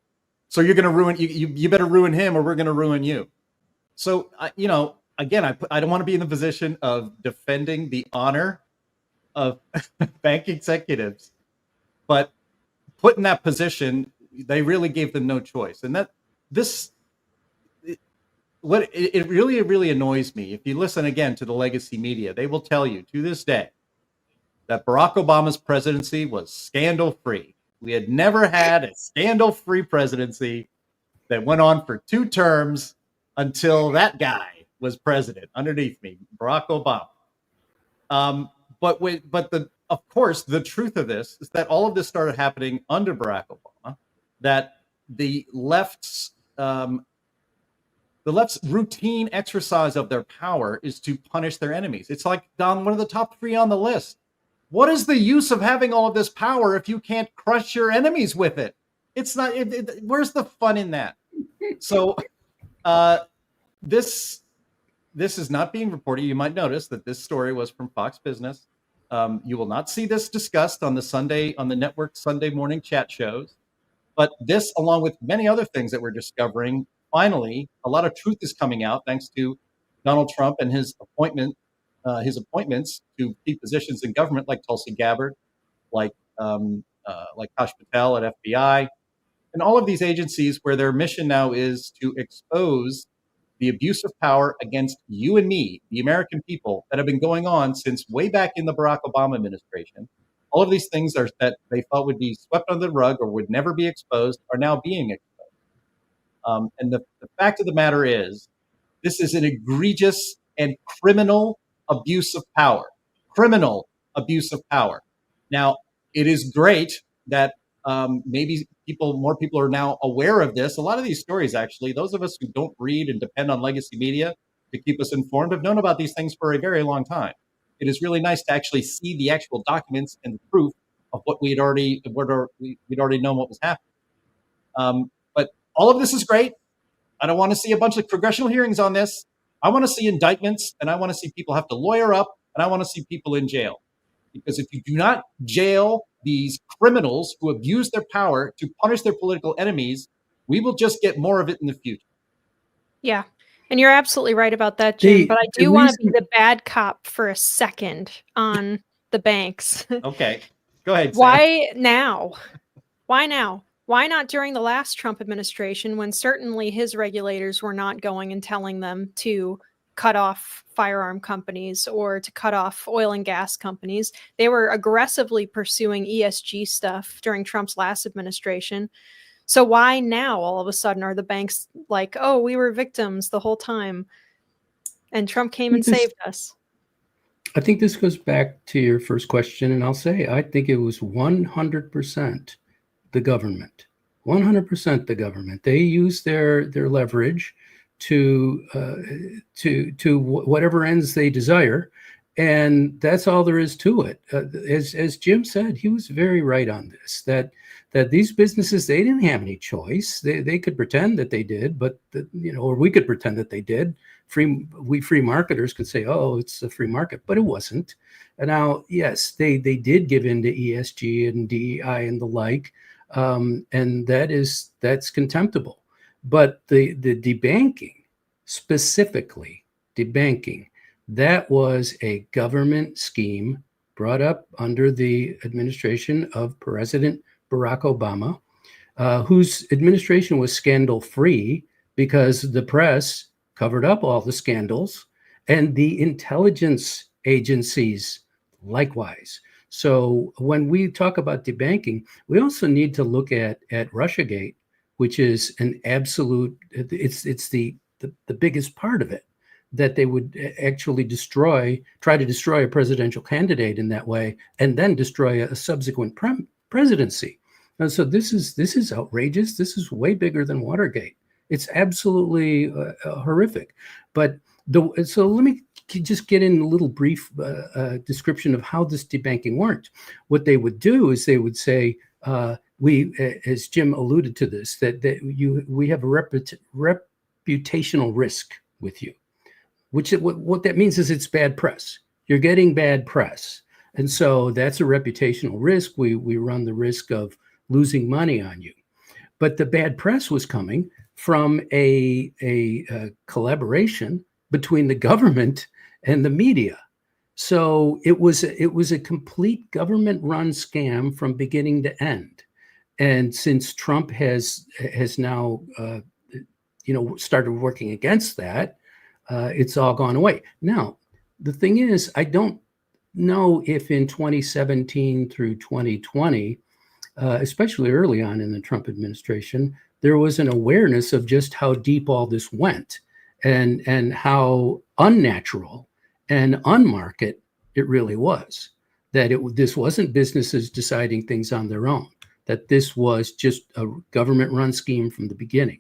So you're going to ruin you better ruin him, or we're going to ruin you. So again, I don't want to be in the position of defending the honor of bank executives, but put in that position, they really gave them no choice. And it really annoys me. If you listen again to the legacy media, they will tell you to this day that Barack Obama's presidency was scandal-free. We had never had a scandal-free presidency that went on for 2 terms until that guy was president underneath me, Barack Obama. Of course, the truth of this is that all of this started happening under Barack Obama, that the left's routine exercise of their power is to punish their enemies. It's like on one of the top 3 on the list. What is the use of having all of this power if you can't crush your enemies with it? It's not. Where's the fun in that? So this is not being reported. You might notice that this story was from Fox Business. You will not see this discussed on the network Sunday morning chat shows. But this, along with many other things that we're discovering, finally, a lot of truth is coming out thanks to Donald Trump and his appointments to key positions in government, like Tulsi Gabbard, like Kash Patel at FBI, and all of these agencies where their mission now is to expose the abuse of power against you and me, the American people, that have been going on since way back in the Barack Obama administration. All of these things that they thought would be swept under the rug or would never be exposed are now being exposed. And the fact of the matter is, this is an egregious and criminal abuse of power. Criminal abuse of power. Now, it is great that maybe more people are now aware of this. A lot of these stories, actually, those of us who don't read and depend on legacy media to keep us informed have known about these things for a very long time. It is really nice to actually see the actual documents and the proof of what we'd already known what was happening. But all of this is great. I don't want to see a bunch of congressional hearings on this. I want to see indictments, and I want to see people have to lawyer up, and I want to see people in jail. Because if you do not jail these criminals who abuse their power to punish their political enemies, we will just get more of it in the future.
Yeah. And you're absolutely right about that, Jim. But I do want to be the bad cop for a second on the banks.
Okay. Go ahead, Sam.
Why now? Why now? Why not during the last Trump administration, when certainly his regulators were not going and telling them to cut off firearm companies or to cut off oil and gas companies? They were aggressively pursuing ESG stuff during Trump's last administration. So why now all of a sudden are the banks like, oh, we were victims the whole time and Trump came and saved us?
I think this goes back to your first question, and I'll say I think it was 100% the government. 100% the government. They used their leverage to whatever ends they desire, and that's all there is to it. As Jim said, he was very right on this. That these businesses, they didn't have any choice. They could pretend that they did, but or we could pretend that they did. We free marketers could say, "Oh, it's a free market," but it wasn't. And now, yes, they did give in to ESG and DEI and the like, and that's contemptible. But the debanking, specifically debanking, that was a government scheme brought up under the administration of President Barack Obama, whose administration was scandal-free because the press covered up all the scandals and the intelligence agencies likewise. So when we talk about debanking, we also need to look at Russiagate, which is an absolute, it's the biggest part of it, that they would actually try to destroy a presidential candidate in that way, and then destroy a subsequent presidency. And so this is outrageous. This is way bigger than Watergate. It's absolutely horrific. So let me just get in a little brief description of how this debanking worked. What they would do is they would say, we, as Jim alluded to this, we have a reputational risk with you. what that means is it's bad press. You're getting bad press. And so that's a reputational risk. We run the risk of losing money on you. But the bad press was coming from a collaboration between the government and the media. So it was a complete government-run scam from beginning to end. And since Trump has now started working against that, it's all gone away. Now, the thing is, I don't know if in 2017 through 2020, especially early on in the Trump administration, there was an awareness of just how deep all this went and how unnatural and unmarket it really was. That this wasn't businesses deciding things on their own, that this was just a government-run scheme from the beginning.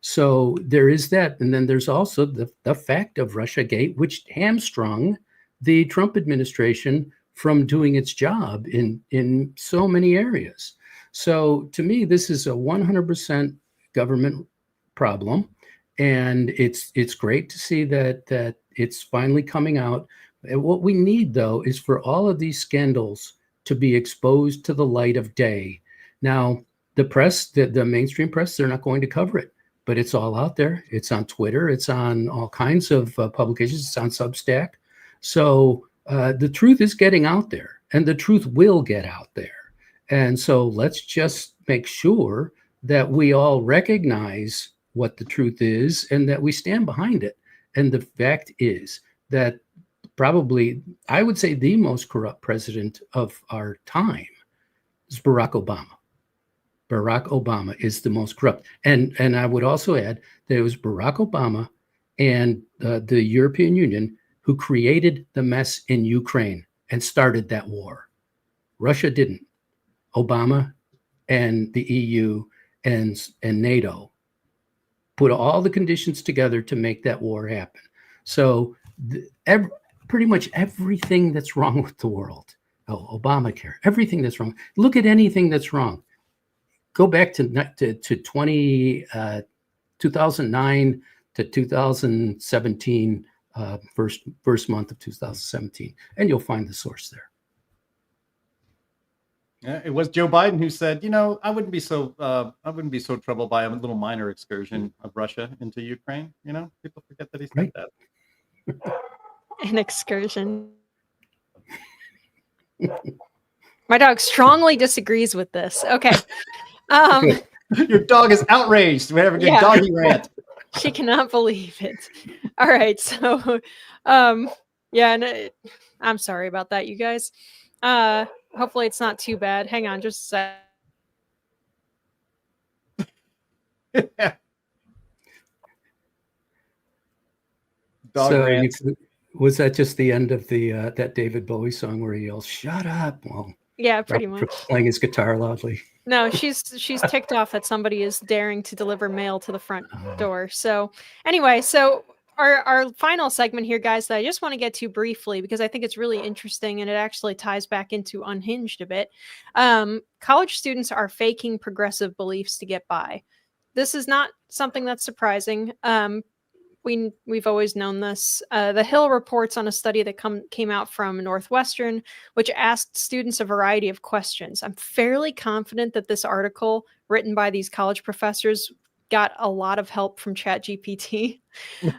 So there is that. And then there's also the fact of Russiagate, which hamstrung the Trump administration from doing its job in so many areas. So to me, this is a 100% government problem. And it's great to see that it's finally coming out. And what we need, though, is for all of these scandals to be exposed to the light of day. Now, the press, the mainstream press, they're not going to cover it, but it's all out there. It's on Twitter. It's on all kinds of publications. It's on Substack. So the truth is getting out there, and the truth will get out there. And so let's just make sure that we all recognize what the truth is and that we stand behind it. And the fact is that probably, I would say, the most corrupt president of our time is Barack Obama. Barack Obama is the most corrupt. And I would also add that it was Barack Obama and the European Union who created the mess in Ukraine and started that war. Russia didn't. Obama and the EU and NATO put all the conditions together to make that war happen. So pretty much everything that's wrong with the world, Obamacare, everything that's wrong. Look at anything that's wrong. Go back to 2009 to 2017, first month of 2017, and you'll find the source there.
Yeah, it was Joe Biden who said, I wouldn't be so troubled by a little minor excursion of Russia into Ukraine. People forget that he said that.
An excursion. My dog strongly disagrees with this. Okay.
Your dog is outraged. We have a good doggy rant.
She cannot believe it. All right. So, and I'm sorry about that, you guys. Hopefully it's not too bad. Hang on just a sec.
Dog rant.
Was that just the end of the that David Bowie song where he yells, "Shut up"? Well,
yeah, pretty much.
Playing his guitar loudly.
No, she's ticked off that somebody is daring to deliver mail to the front door. So anyway, our final segment here, guys, that I just want to get to briefly because I think it's really interesting and it actually ties back into Unhinged a bit. College students are faking progressive beliefs to get by. This is not something that's surprising. We've always known this. The Hill reports on a study that came out from Northwestern, which asked students a variety of questions. I'm fairly confident that this article written by these college professors got a lot of help from ChatGPT.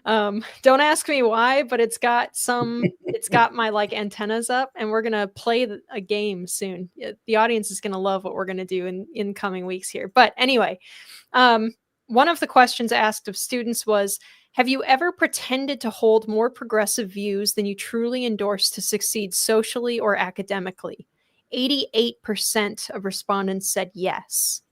Don't ask me why, but it's got my antennas up, and we're going to play a game soon. The audience is going to love what we're going to do in coming weeks here. But anyway, one of the questions asked of students was, have you ever pretended to hold more progressive views than you truly endorse to succeed socially or academically? 88% of respondents said yes.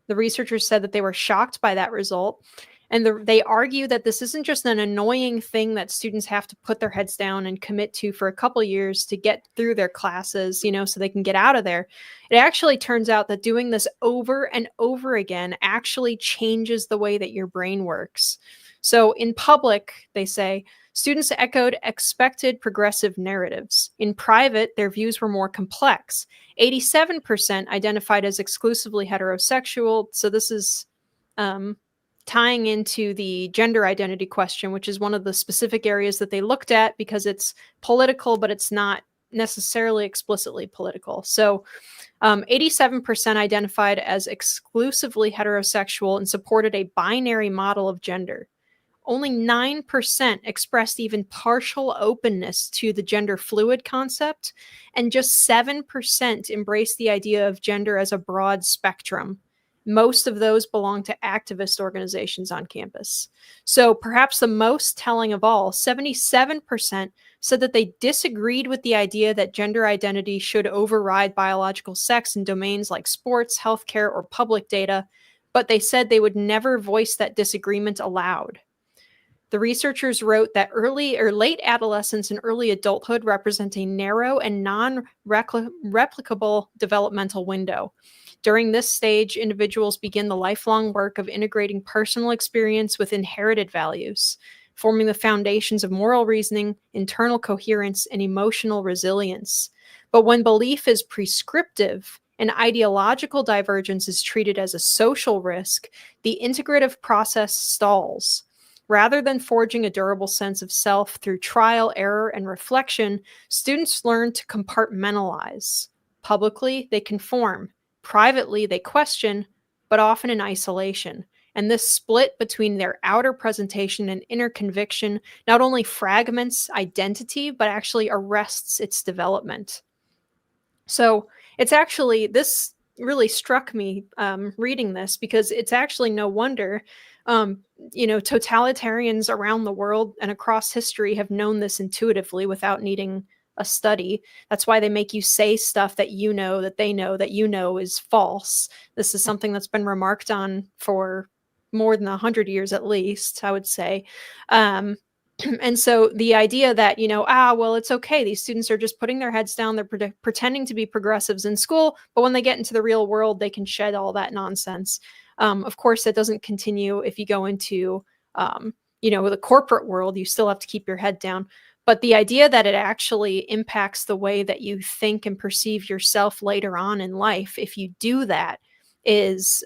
The researchers said that they were shocked by that result. And they argue that this isn't just an annoying thing that students have to put their heads down and commit to for a couple years to get through their classes, so they can get out of there. It actually turns out that doing this over and over again actually changes the way that your brain works. So in public, they say, students echoed expected progressive narratives. In private, their views were more complex. 87% identified as exclusively heterosexual. So this is tying into the gender identity question, which is one of the specific areas that they looked at because it's political, but it's not necessarily explicitly political. So 87% identified as exclusively heterosexual and supported a binary model of gender. Only 9% expressed even partial openness to the gender fluid concept, and just 7% embraced the idea of gender as a broad spectrum. Most of those belong to activist organizations on campus. So perhaps the most telling of all, 77% said that they disagreed with the idea that gender identity should override biological sex in domains like sports, healthcare, or public data, but they said they would never voice that disagreement aloud. The researchers wrote that early or late adolescence and early adulthood represent a narrow and non-replicable developmental window. During this stage, individuals begin the lifelong work of integrating personal experience with inherited values, forming the foundations of moral reasoning, internal coherence, and emotional resilience. But when belief is prescriptive and ideological divergence is treated as a social risk, the integrative process stalls. Rather than forging a durable sense of self through trial, error, and reflection, students learn to compartmentalize. Publicly, they conform. Privately, they question, but often in isolation. And this split between their outer presentation and inner conviction not only fragments identity, but actually arrests its development. So it's actually, this really struck me reading this, because it's actually no wonder totalitarians around the world and across history have known this intuitively without needing a study. That's why they make you say stuff that you know is false. This is something that's been remarked on for more than 100 years at least, I would say. And so the idea that, well, it's okay. These students are just putting their heads down. They're pretending to be progressives in school, but when they get into the real world, they can shed all that nonsense. Of course, that doesn't continue if you go into, the corporate world. You still have to keep your head down. But the idea that it actually impacts the way that you think and perceive yourself later on in life, if you do that, is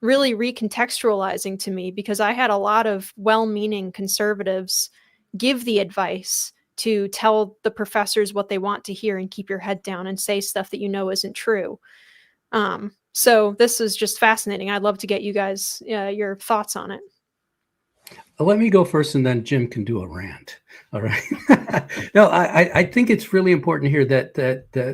really recontextualizing to me, because I had a lot of well-meaning conservatives give the advice to tell the professors what they want to hear and keep your head down and say stuff that isn't true. So this is just fascinating. I'd love to get you guys your thoughts on it.
Let me go first, and then Jim can do a rant. All right. No, I think it's really important here that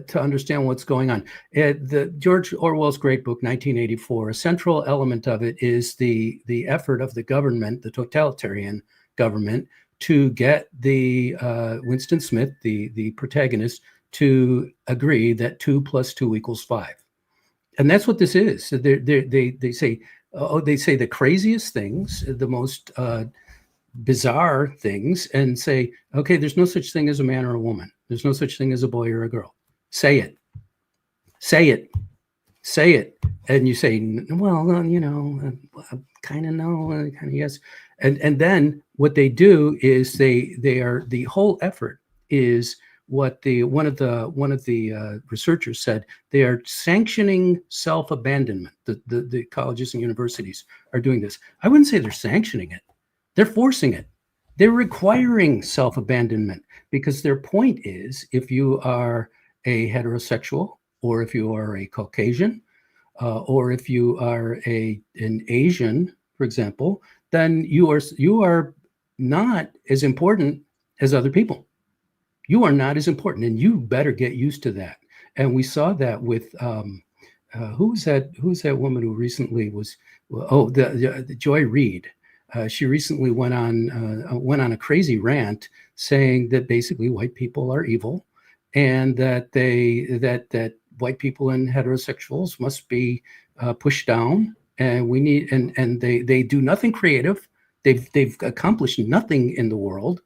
to understand what's going on. The George Orwell's great book, 1984, a central element of it is the effort of the government, the totalitarian government, to get the Winston Smith, the protagonist, to agree that 2 + 2 = 5. And that's what this is. So they say, they say the craziest things, the most bizarre things, and say, okay, there's no such thing as a man or a woman. There's no such thing as a boy or a girl. Say it. Say it. Say it. And you say, well, I kind of know, kind of yes. And then what they do is the whole effort is what one of the researchers said. They are sanctioning self-abandonment. The colleges and universities are doing this. I wouldn't say they're sanctioning it. They're forcing it. They're requiring self-abandonment, because their point is, if you are a heterosexual, or if you are a Caucasian, or if you are an Asian, for example, then you are not as important as other people. You are not as important, and you better get used to that. And we saw that with who's that woman who recently was the Joy Reid. She recently went on a crazy rant saying that basically white people are evil, and that that white people and heterosexuals must be pushed down, and we need and they do nothing creative. They've accomplished nothing in the world.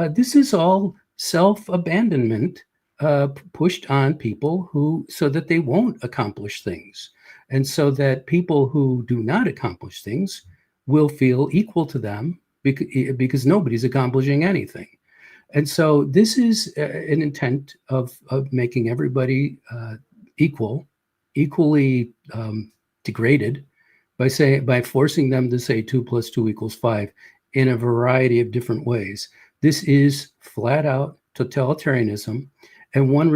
This is all self-abandonment pushed on people so that they won't accomplish things, and so that people who do not accomplish things will feel equal to them, because nobody's accomplishing anything. And so this is an intent of making everybody equally degraded, by forcing them to say 2 + 2 = 5 in a variety of different ways. This is flat out totalitarianism. And one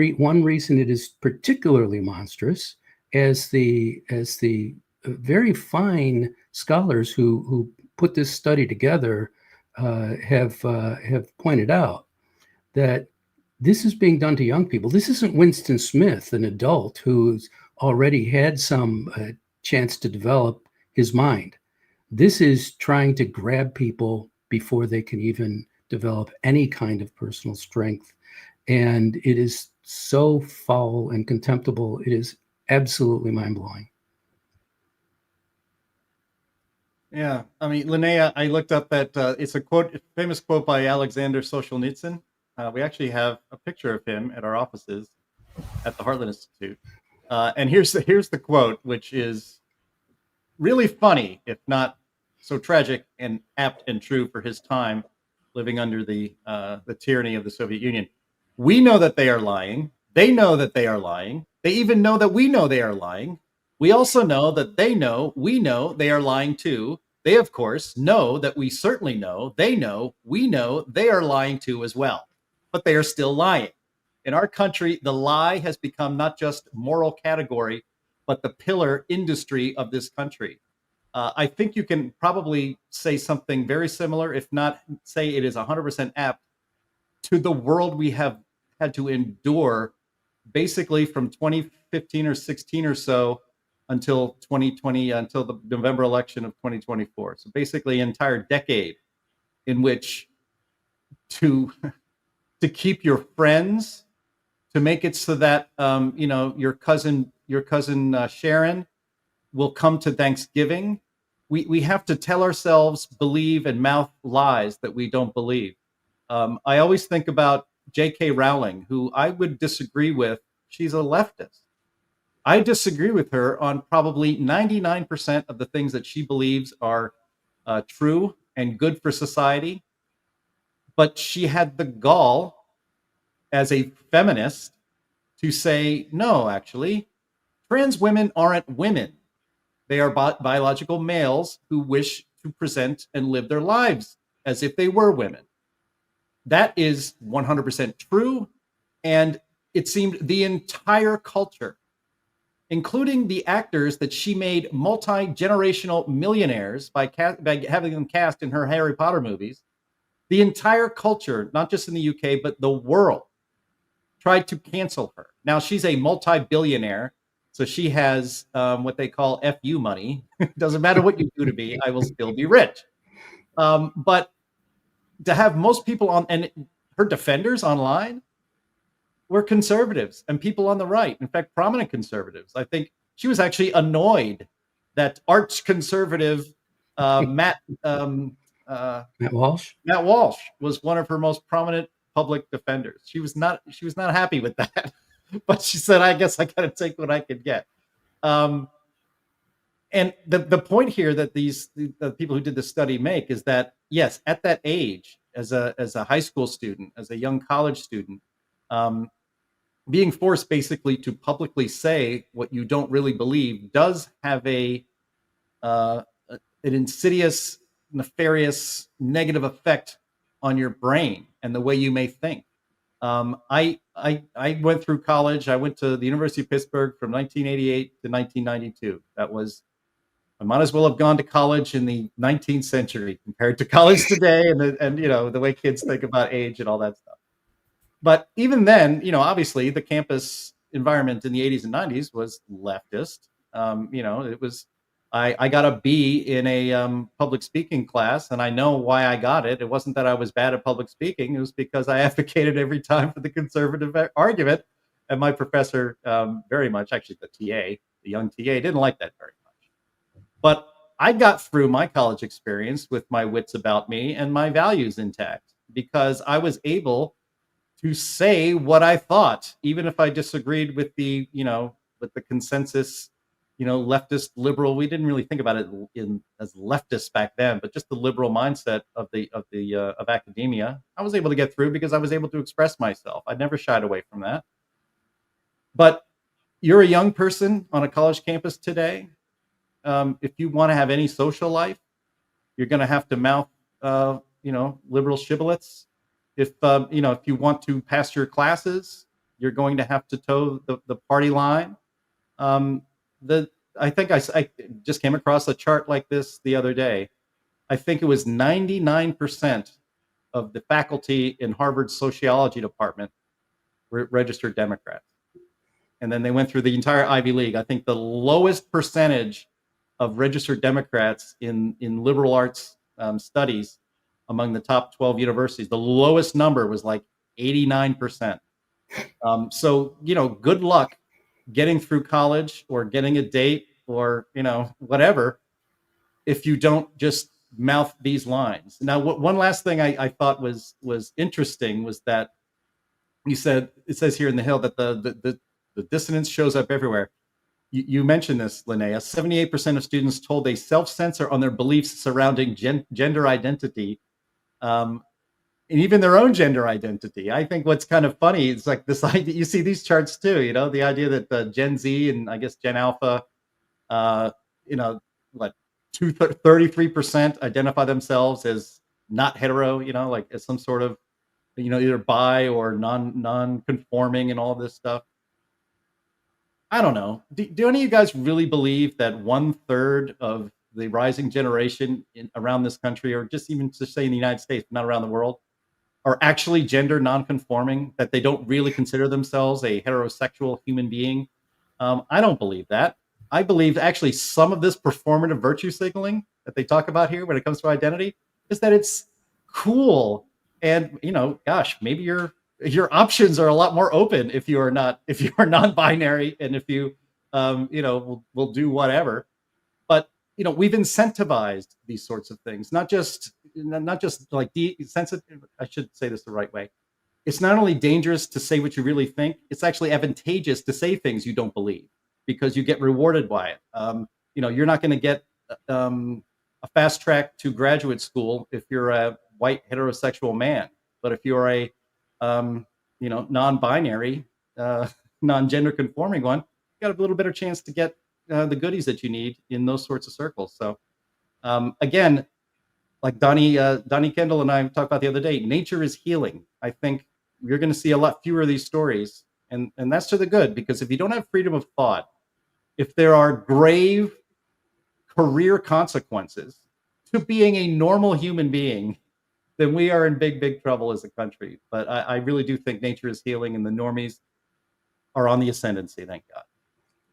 reason it is particularly monstrous, as the very fine scholars who put this study together have pointed out, that this is being done to young people. This isn't Winston Smith, an adult who's already had some chance to develop his mind. This is trying to grab people before they can even develop any kind of personal strength. And it is so foul and contemptible. It is absolutely mind-blowing.
Yeah, I mean, Linnea, I looked up that it's a famous quote by Alexander Solzhenitsyn. We actually have a picture of him at our offices at the Heartland Institute. And here's the quote, which is really funny, if not so tragic and apt and true for his time, living under the tyranny of the Soviet Union. We know that they are lying. They know that they are lying. They even know that we know they are lying. We also know that they know, we know they are lying too. They, of course, know that we certainly know, they know, we know they are lying too as well. But they are still lying. In our country, the lie has become not just moral category, but the pillar industry of this country. I think you can probably say something very similar, if not say it is 100% apt, to the world we have had to endure basically from 2015 or 16 or so until 2020, until the November election of 2024. So basically an entire decade in which to keep your friends, to make it so that your cousin Sharon will come to Thanksgiving. We have to tell ourselves, believe, and mouth lies that we don't believe. I always think about J.K. Rowling, who I would disagree with. She's a leftist. I disagree with her on probably 99% of the things that she believes are true and good for society. But she had the gall as a feminist to say, no, actually, trans women aren't women. They are biological males who wish to present and live their lives as if they were women. That is 100% true. And it seemed the entire culture, including the actors that she made multi-generational millionaires by having them cast in her Harry Potter movies, the entire culture, not just in the UK, but the world, tried to cancel her. Now, she's a multi-billionaire, so she has what they call FU money. Doesn't matter what you do to me, I will still be rich. But to have most people on, and her defenders online were conservatives and people on the right. In fact, prominent conservatives. I think she was actually annoyed that arch conservative Matt
Walsh
was one of her most prominent public defenders. She was not happy with that, but she said, "I guess I got to take what I could get." And the point here that the people who did the study make is that, yes, at that age, as a high school student, as a young college student, being forced basically to publicly say what you don't really believe does have an insidious, nefarious, negative effect on your brain and the way you may think. I went through college. I went to the University of Pittsburgh from 1988 to 1992. I might as well have gone to college in the 19th century compared to college today, and the way kids think about age and all that stuff. But even then, obviously the campus environment in the 80s and 90s was leftist. It was. I got a B in a public speaking class, and I know why I got it. It wasn't that I was bad at public speaking. It was because I advocated every time for the conservative argument. And my professor very much, actually the young TA, didn't like that very much. But I got through my college experience with my wits about me and my values intact because I was able to say what I thought, even if I disagreed with the consensus, leftist liberal. We didn't really think about it as leftists back then, but just the liberal mindset of academia. I was able to get through because I was able to express myself. I never shied away from that. But you're a young person on a college campus today. if you want to have any social life, you're going to have to mouth, liberal shibboleths. If you want to pass your classes, you're going to have to toe the party line. I think I just came across a chart like this the other day. I think it was 99% of the faculty in Harvard's sociology department were registered Democrats. And then they went through the entire Ivy League. I think the lowest percentage of registered Democrats in liberal arts studies among the top 12 universities, the lowest number was like 89%. So, good luck getting through college or getting a date or, whatever, if you don't just mouth these lines. Now, one last thing I thought was interesting was that you said, it says here in the Hill that the dissonance shows up everywhere. You mentioned this, Linnea. 78% of students told they self-censor on their beliefs surrounding gender identity, and even their own gender identity. I think what's kind of funny is like this idea, you see these charts too, the idea that Gen Z and I guess Gen Alpha, 33% identify themselves as not hetero, like as some sort of, either bi or non-conforming and all this stuff. I don't know. Do any of you guys really believe that 1/3 of the rising generation around this country, or just even to say in the United States, not around the world, are actually gender non-conforming, that they don't really consider themselves a heterosexual human being? I don't believe that. I believe actually some of this performative virtue signaling that they talk about here when it comes to identity is that it's cool. And, gosh, maybe your options are a lot more open if you are non-binary, and if you, will do whatever. But, we've incentivized these sorts of things, not just like sensitive. I should say this the right way. It's not only dangerous to say what you really think, it's actually advantageous to say things you don't believe, because you get rewarded by it. You're not going to get a fast track to graduate school if you're a white heterosexual man, but if you're a non-binary, non-gender conforming one, you got a little better chance to get the goodies that you need in those sorts of circles. So again, like Donnie Kendall and I talked about the other day, nature is healing. I think you're going to see a lot fewer of these stories, and that's to the good, because if you don't have freedom of thought, if there are grave career consequences to being a normal human being, then we are in big, big trouble as a country. But I really do think nature is healing, and the normies are on the ascendancy, thank God.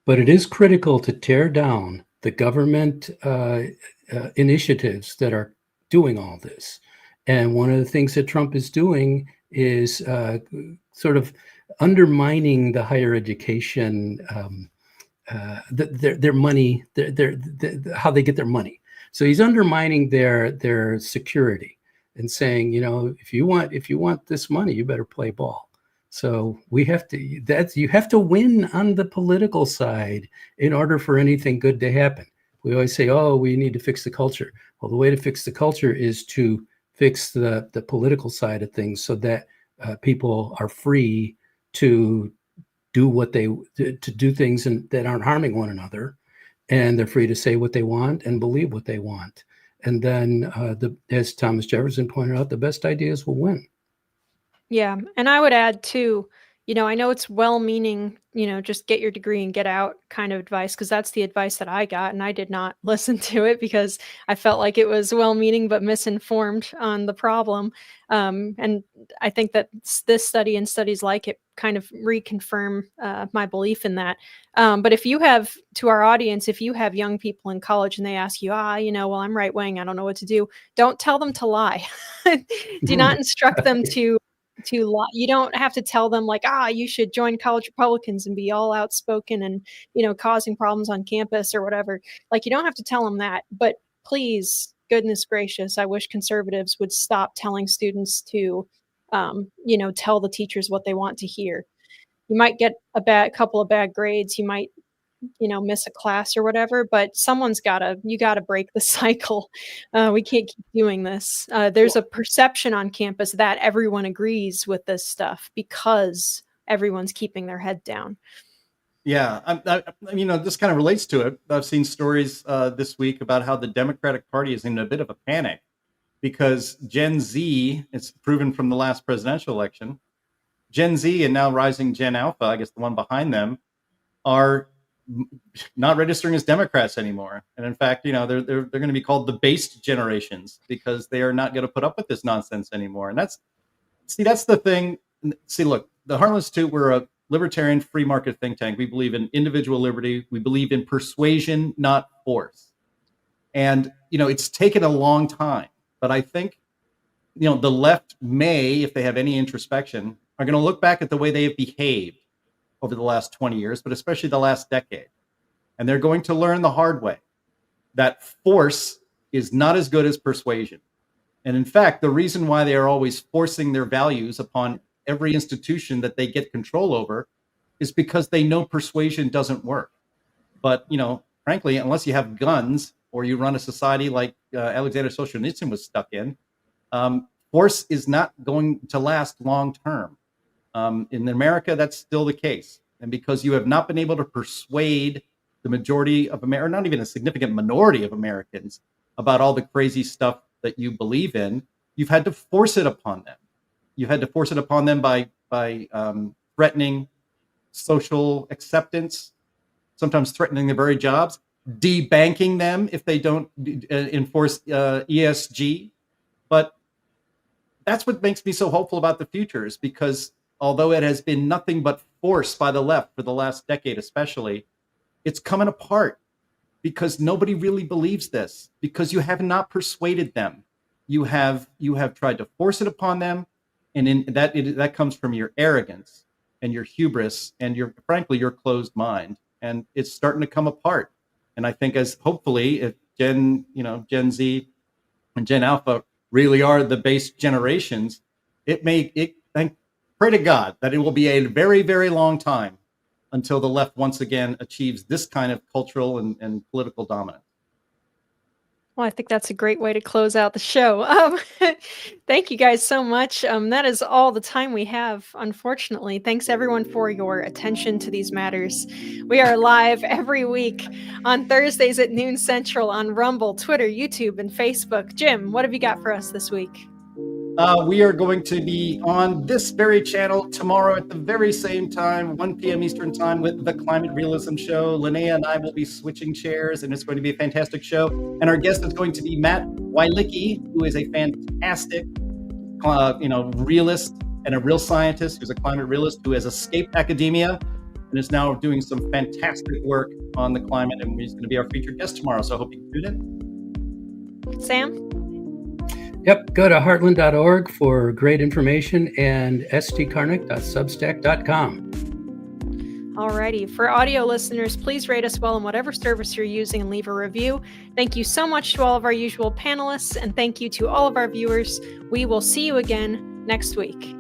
But it is critical to tear down the government initiatives that are doing all this. And one of the things that Trump is doing is sort of undermining the higher education, their money, how they get their money. So he's undermining their security and saying, if you want this money, you better play ball. So you have to win on the political side in order for anything good to happen. We always say, oh, we need to fix the culture. Well, the way to fix the culture is to fix the political side of things, so that people are free to do things that aren't harming one another, and they're free to say what they want and believe what they want. And then, as Thomas Jefferson pointed out, the best ideas will win.
Yeah. And I would add too, I know it's well-meaning, just get your degree and get out kind of advice, because that's the advice that I got, and I did not listen to it because I felt like it was well-meaning but misinformed on the problem. And I think that this study and studies like it kind of reconfirm my belief in that. But to our audience, if you have young people in college and they ask you, well, I'm right-wing, I don't know what to do, don't tell them to lie. Do not instruct them to lie. You don't have to tell them like, you should join college Republicans and be all outspoken and, causing problems on campus or whatever. Like, you don't have to tell them that, but please, goodness gracious, I wish conservatives would stop telling students to, tell the teachers what they want to hear. You might get a couple of bad grades. You might, miss a class or whatever, but you gotta break the cycle. We can't keep doing this. There's a perception on campus that everyone agrees with this stuff because everyone's keeping their head down.
Yeah, this kind of relates to it. I've seen stories this week about how the Democratic Party is in a bit of a panic because Gen Z, it's proven from the last presidential election, Gen Z and now rising Gen Alpha, I guess the one behind them, are not registering as Democrats anymore. And in fact, they're going to be called the based generations because they are not going to put up with this nonsense anymore. And that's the thing. See, look, the Heartland Institute, we're a libertarian free market think tank. We believe in individual liberty. We believe in persuasion, not force. And, it's taken a long time, but I think, the left may, if they have any introspection, are going to look back at the way they have behaved over the last 20 years, but especially the last decade. And they're going to learn the hard way that force is not as good as persuasion. And in fact, the reason why they are always forcing their values upon every institution that they get control over is because they know persuasion doesn't work. But, frankly, unless you have guns or you run a society like Alexander Solzhenitsyn was stuck in, force is not going to last long term. In America, that's still the case. And because you have not been able to persuade the majority of America, not even a significant minority of Americans, about all the crazy stuff that you believe in, you've had to force it upon them. You've had to force it upon them by threatening social acceptance, sometimes threatening their very jobs, debanking them if they don't enforce ESG. But that's what makes me so hopeful about the future, is because although it has been nothing but force by the left for the last decade especially, it's coming apart because nobody really believes this, because you have not persuaded them. You have tried to force it upon them, and that comes from your arrogance and your hubris and frankly your closed mind, and it's starting to come apart. And I think as hopefully if Gen Z and Gen Alpha really are the base generations, pray to God that it will be a very, very long time until the left once again achieves this kind of cultural and political dominance.
Well, I think that's a great way to close out the show. Thank you guys so much. That is all the time we have, unfortunately. Thanks everyone for your attention to these matters. We are live every week on Thursdays at noon Central on Rumble, Twitter, YouTube, and Facebook. Jim, what have you got for us this week?
We are going to be on this very channel tomorrow at the very same time, 1 p.m. Eastern time, with the Climate Realism Show. Linnea and I will be switching chairs, and it's going to be a fantastic show. And our guest is going to be Matt Weilicki, who is a fantastic, realist and a real scientist who's a climate realist who has escaped academia and is now doing some fantastic work on the climate. And he's going to be our featured guest tomorrow. So I hope you can tune in.
Sam?
Yep, go to heartland.org for great information and stkarnik.substack.com.
Alrighty, for audio listeners, please rate us well on whatever service you're using and leave a review. Thank you so much to all of our usual panelists, and thank you to all of our viewers. We will see you again next week.